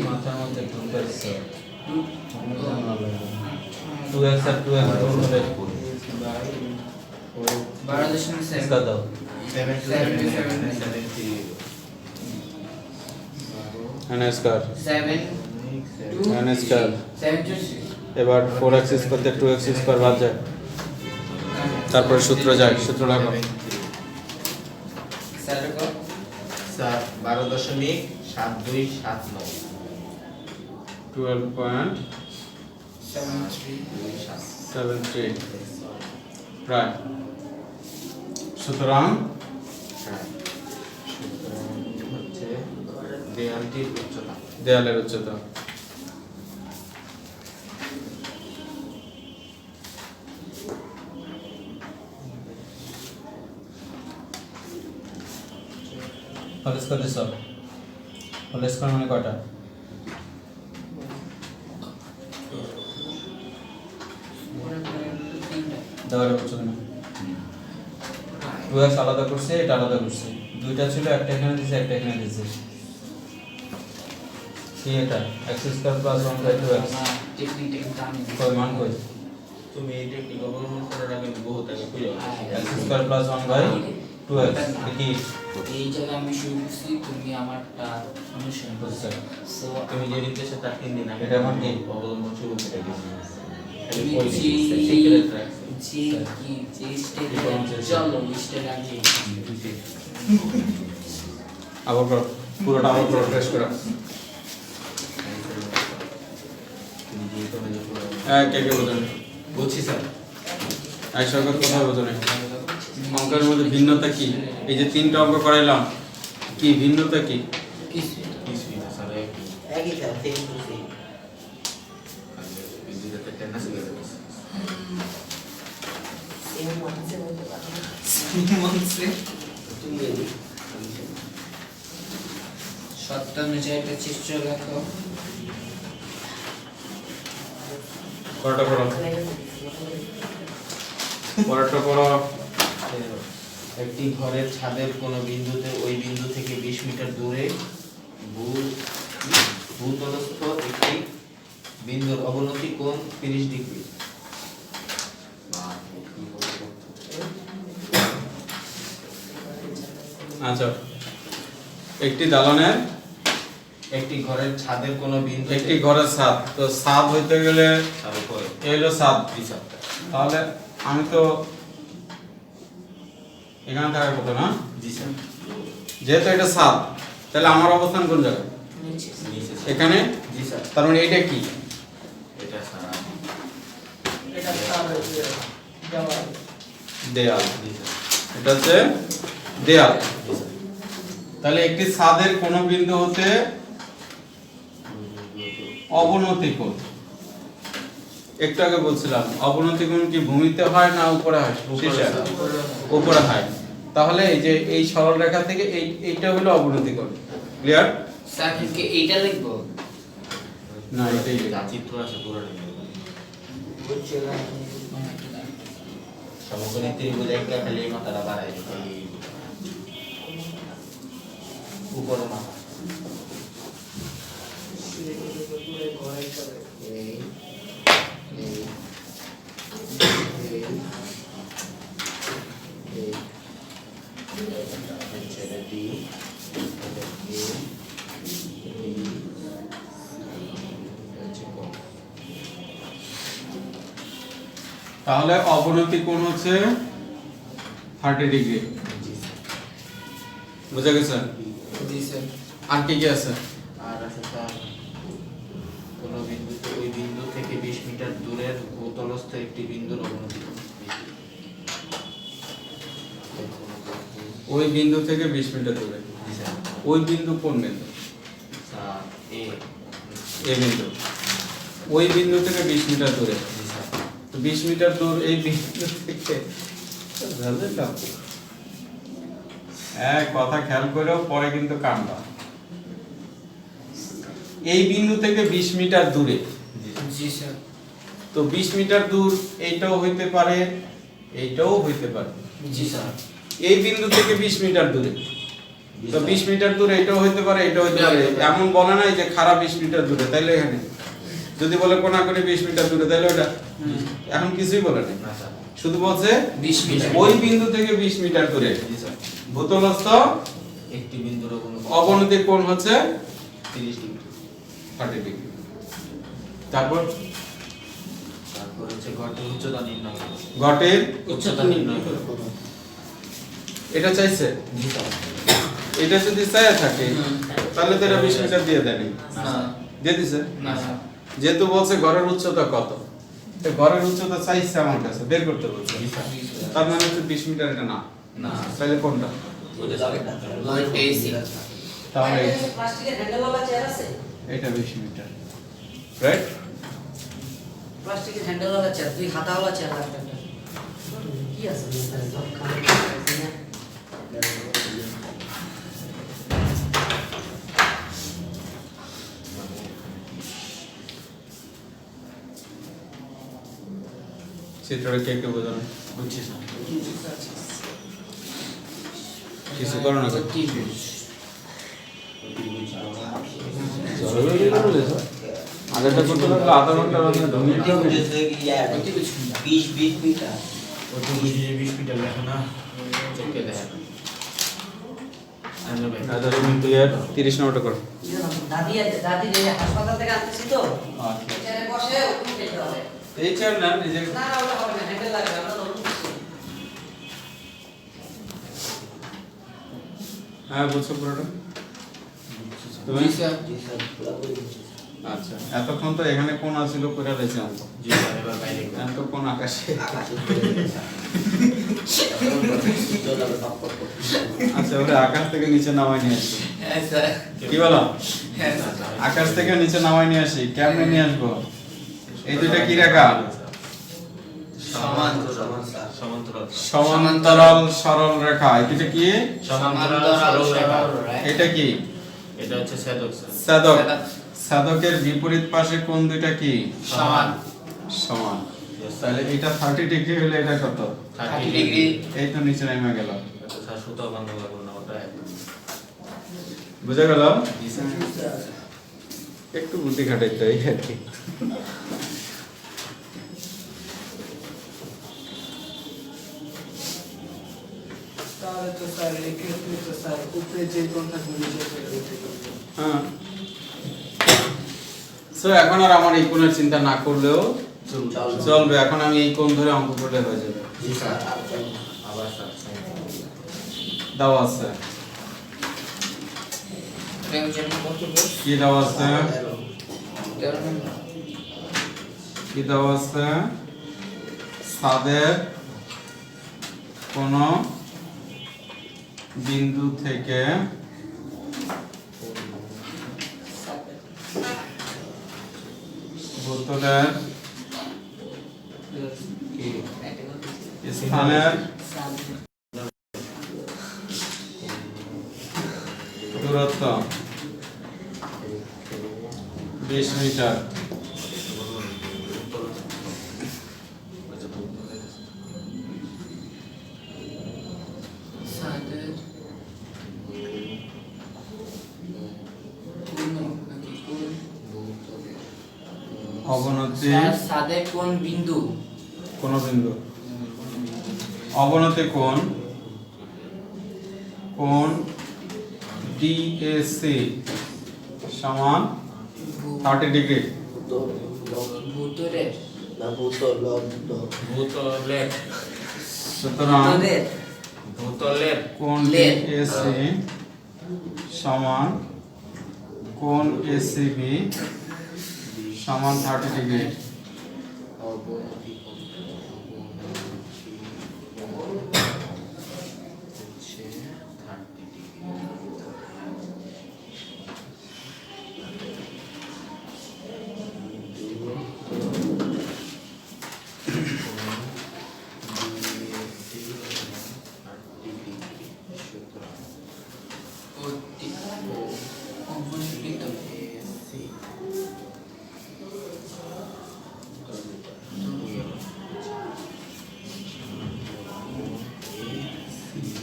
মাথার মধ্যে ঢুকতেছে 2x আর 2x গুণ হলে 12.7 কত 9 স্কয়ার 9 স্কয়ার এবার 4x স্কয়ার থেকে 2x স্কয়ার বাদ যায় তারপরে সূত্র যায় সূত্র লাগাও স্যার 12.7279 12.73 প্রায় সুতরাং হচ্ছে দেয়ালটির উচ্চতা দেয়ালের উচ্চতা হোল স্কয়ার দিছো হোল স্কয়ার মানে কয়টা দেওয়ালের উচ্চতা না 2x আলাদা করছে এটা আলাদা করছে দুইটা ছিল একটা এখানে দিয়েছে একটা এখানে দিয়েছে কি এটা x স্কয়ার প্লাস 1/2x কই মান কই তুমি এই টেকনিক অবলম্বন করার আগে বহুত আগে কইও x স্কয়ার প্লাস 1/2x কি এই জায়গায় আমি শুরু করছি তুমি আমারটা অনুসরণ করছো সো তুমি যে নির্দেশে তার 3 দিন আগে এটা আমার কি? অবলম্বন শুরু করে দিয়েছি তুমি যে স্টেজে চলো স্টেজ আগে আবার করো পুরোটা আবার করো ফ্রেশ করো তুমি যে কলেজে পড়ো কে কে বোঝেন বলছি স্যার এই সরকার কোথায় বোঝেন অঙ্কের মধ্যে ভিন্নতা কি এই যে তিনটা অঙ্ক করাইলাম কি ভিন্নতা কি কিছুই না স্যার একই স্যার সেম টু সেম বিদ্যুতের টেন্ডেন্সি গেছে তুমি সত্য অনুযায়ী একটা চিত্র লেখো পড়াটা করো পড়াটা করো একটি ঘরের ছাদের কোন বিন্দুতে ওই বিন্দু থেকে 20 মিটার দূরে ভূতলস্থ একটি বিন্দুর অবনতি কোণ 30 ডিগ্রি আচ্ছা একটি দালানের একটি ঘরের ছাদের কোন বিন্দু একটি ঘরের ছাদ তো ছাদ হইতে গেলে তার উপরে এই হলো ছাদ হিসাব তাহলে আমি তো এখানে থাকার কথা না জি স্যার যেহেতু এটা ছাদ তাহলে আমার অবস্থান কোন জায়গায় নিচে স্যার। এখানে জি স্যার তার মানে এটা কি এটা স্যার এটা স্যার দেওয়াল দেয়াল জি স্যার এটা হচ্ছে দেয়াল জি স্যার তাহলে একটি ছাদের কোন বিন্দু হতে অবনতি কোণ একটু আগে বলছিলাম অবনতি কোণ কি ভূমিতে হয় না উপরে হয় শীর্ষে উপরে হয় তাহলে এই যে এই সরল রেখা থেকে এইটা হলো অবনতি কোণ ক্লিয়ার স্যার কি এইটা লিখবো না এটাই যা চিত্র আছে পুরোটা সমকোণী ত্রিভুজ একটা খালি এই মাথাটা বাড়ায় এই উপরে মাথা এই এই ছেড়ে দি তাহলে অবনতি কোণ হচ্ছে 30 ডিগ্রি বুঝা গেছে জি স্যার। আর কি কি আছে? আর আছে স্যার কোন বিন্দুতে ওই বিন্দু থেকে 20 মিটার দূরের ভূতলস্থ একটি বিন্দুর অবনতি। ওই বিন্দু থেকে 20 মিটার দূরে। জি স্যার। ওই বিন্দু কোন বিন্দু? স্যার এ। এই বিন্দু। ওই বিন্দু থেকে 20 মিটার দূরে। জি স্যার। তো 20 মিটার দূর এই বিন্দু থেকে ঝালেটা কথা খেয়াল করেও পরে কিন্তু কামটা। এই বিন্দু থেকে 20 মিটার দূরে। জি স্যার। তো 20 মিটার দূর এইটাও হইতে পারে, এইটাও হইতে পারে। জি স্যার। এই বিন্দু থেকে 20 মিটার দূরে। তো 20 মিটার দূরে এটাও হইতে পারে, এটাও হইতে পারে। এমন বলে নাই যে খারাপ 20 মিটার দূরে, তাইলে এখানে যদি বলে কোনাকুনি 20 মিটার দূরে তাইলে ওটা এখন কিছুই বলে নাই। না স্যার। শুধু বলছে 20 মিটার। ওই বিন্দু থেকে 20 মিটার দূরে জি স্যার। ভূতলস্থ একটি বিন্দুর অবনতি কোণ হচ্ছে 30 ডিগ্রি। 30 ডিগ্রি। তারপর হচ্ছে গর্তের উচ্চতা নির্ণয় করো। ঘটের উচ্চতা নির্ণয় করো। এটা চাইছে, জি স্যার। এটা যদি চাইয়া থাকে তাহলে তো এটা 20 মিটার দিয়ে দেয়নি, না দিয়ে দিছে। না স্যার। যেহেতু বলছে ঘরের উচ্চতা কত, তো ঘরের উচ্চতা চাইছে আমার কাছে বের করতে বলছে, জি স্যার। তার মানে হচ্ছে 20 মিটার এটা না। না। তাহলে কোনটা? তাহলে প্লাস্টিকের হ্যান্ডেলওয়ালা চেয়ার আছে? এটা 20 মিটার, রাইট? প্লাস্টিকের হ্যান্ডেলওয়ালা চেয়ার, দুই হাতাওয়ালা চেয়ার লাগবে একটা। কি আছে? সব খালি আছে না? চিত্রটা কে কে বোঝানো? বুঝছি স্যার। কিছু করো না তো। আগেরটা করতে লাগলো আধা ঘন্টা মানে 2 মিনিট হবে। 20 মিটার। ওটা বুঝি যে 20 মিটার লেখা না চোখে দেখে না। আধা মিনিট ক্লিয়ার। 30 নম্বরটা করো। দাদি দাদি হাসপাতাল থেকে আনতেছি তো। আচ্ছা চেয়ারে বসে ওখানে খেতে হবে। এই চেয়ার না নিজে। না না ওটা হবে না, হ্যান্ডেল লাগবে, আমরা তো উঠছি। হ্যাঁ বুঝছো পুরোটা? তুমি? জি স্যার। জি স্যার, পুরোপুরি বুঝেছি। আচ্ছা এতক্ষণ তো এখানে কোন আছিল করে রয়েছে অঙ্ক, জি স্যার। এবার বাইরে এখন তো কোন আকাশে। আকাশে চলে গেছে। চলে যাবে পাপ করতে। আচ্ছা ওরে আকাশ থেকে নিচে নামাই নিয়ে আসি। হ্যাঁ স্যার। কি বলো? হ্যাঁ স্যার। আকাশ থেকে নিচে নামাই নিয়ে আসি, কেমনে নিয়ে আসবো? এই দুইটা কি রেখা? সমান স্যার। সমান্তরাল। সমান্তরাল সরল রেখা। এই দুইটা কি? সমান্তরাল সরল রেখা। এটা কি? এটা হচ্ছে ছেদক স্যার। ছেদক। ছেদকের বিপরীত পাশে কোণ দুইটা কি? সমান। সমান। তাহলে এটা 30 ডিগ্রি হলে এটা কত? 30 ডিগ্রি। এই তো নিচে নেমে গেল। এটা স্যার সুতো বন্ধ করুন না ওটা। বুঝা গেল? জি স্যার। একটু বুদ্ধি খাটাইতে হয় আর কি। তাহলে তো স্যার এক্ষেত্রে তো স্যার উপরে যে কোণটা নিচে সেটা উঠে যাবে। হ্যাঁ। সো এখন আর আমার এই কোণের চিন্তা না করলেও চলবে। এখন আমি এই কোণ ধরে অঙ্ক করলে হয়ে যাবে। জি স্যার। আবার স্যার দাও আছে কি দাও আছে? কি দাও আছে? ছাদের কোন বিন্দু থেকে বোতলের স্থানের দূরত্ব 20 মিটার। অবনতি স্যার সাদে কোন বিন্দু? কোন বিন্দু অবনতি কোণ ডিএসি সমান 30 ডিগ্রি। ভূতলের না ভূতল ভূতলের সুতরাং ভূতলের ভূতলের কোণ লের। ডিএসি সমান কোণ এসিবি সমান 30 ডিগ্রি।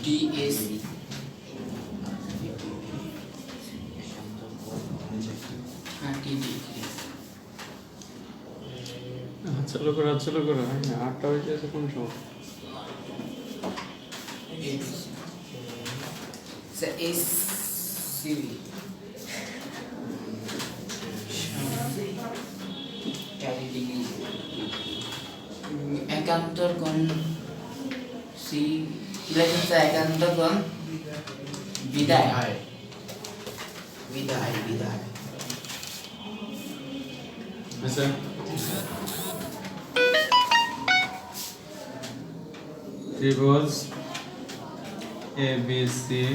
ডিএসি চলো করো হ্যাঁ 8টা হয়ে যাচ্ছে কোন সময়? এসসিবি একান্তর কোণ সি লেখা একান্তর কোণ বিদায় বিদায় আচ্ছা ত্রিভুজ এবিসি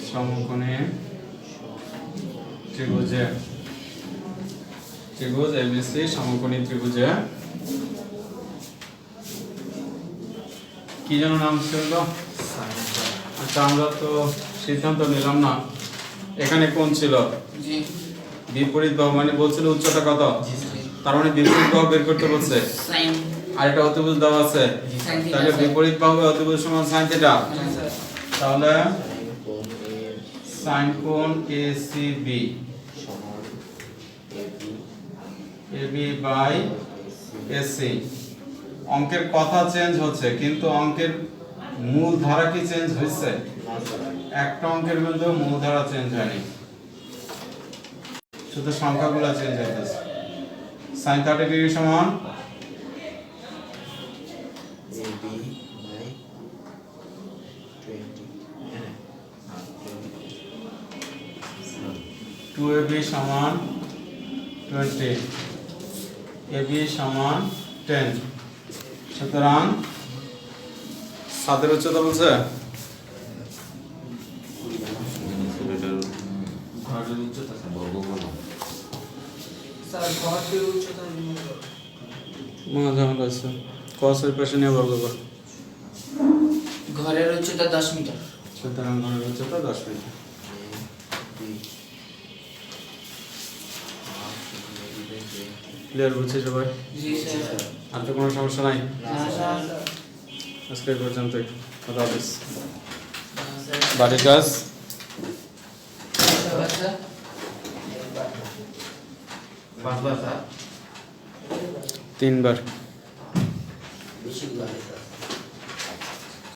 সমকোণে ত্রিভুজে ত্রিভুজ এবিসি সমকোণী ত্রিভুজে কি যেন নাম ছিল? আচ্ছা আমরা তো সিদ্ধান্ত নিলাম না, এখানে কোণ ছিল জি বিপরীত বাহু, মানে বলছিল উচ্চতা কত, তার মানে বিপরীত বাহু বের করতে বলছে। সাইন আর একটা অতিভুজ দেওয়া আছে, সাইন থিটা তাহলে বিপরীত বাহু অতিভুজ সমান sin থিটা। তাহলে sin কোণ ACB AB বাই AC। অঙ্কের কথা চেঞ্জ হচ্ছে কিন্তু অঙ্কের মূল ধারা কি চেঞ্জ হয়েছে? একটা অঙ্কের মধ্যে মূল ধারা চেঞ্জ হয়নি, শুধু সংখ্যাগুলো চেঞ্জ হইতেছে। sin 30 ডিগ্রি সমান AB সমান 20, AB সমান 10। সুতরাং ছাদের উচ্চতা বলছে ঘরের উচ্চতা বর্গমূল স্যার ঘরের উচ্চতা ঝামেলা আছে, কসের পাশে নিয়ে বর্গ কর। ঘরের উচ্চতা 10 মিটার। সুতরাং ঘরের উচ্চতা 10 মিটার। ক্লিয়ার বুঝছি সবাই? জি স্যার। আর তো কোনো সমস্যা নাই? না স্যার। আজকে এই পর্যন্তই। খোদা হাফেজ। স্যার বাড়ির কাজ আচ্ছা 5 বার স্যার 3 বার।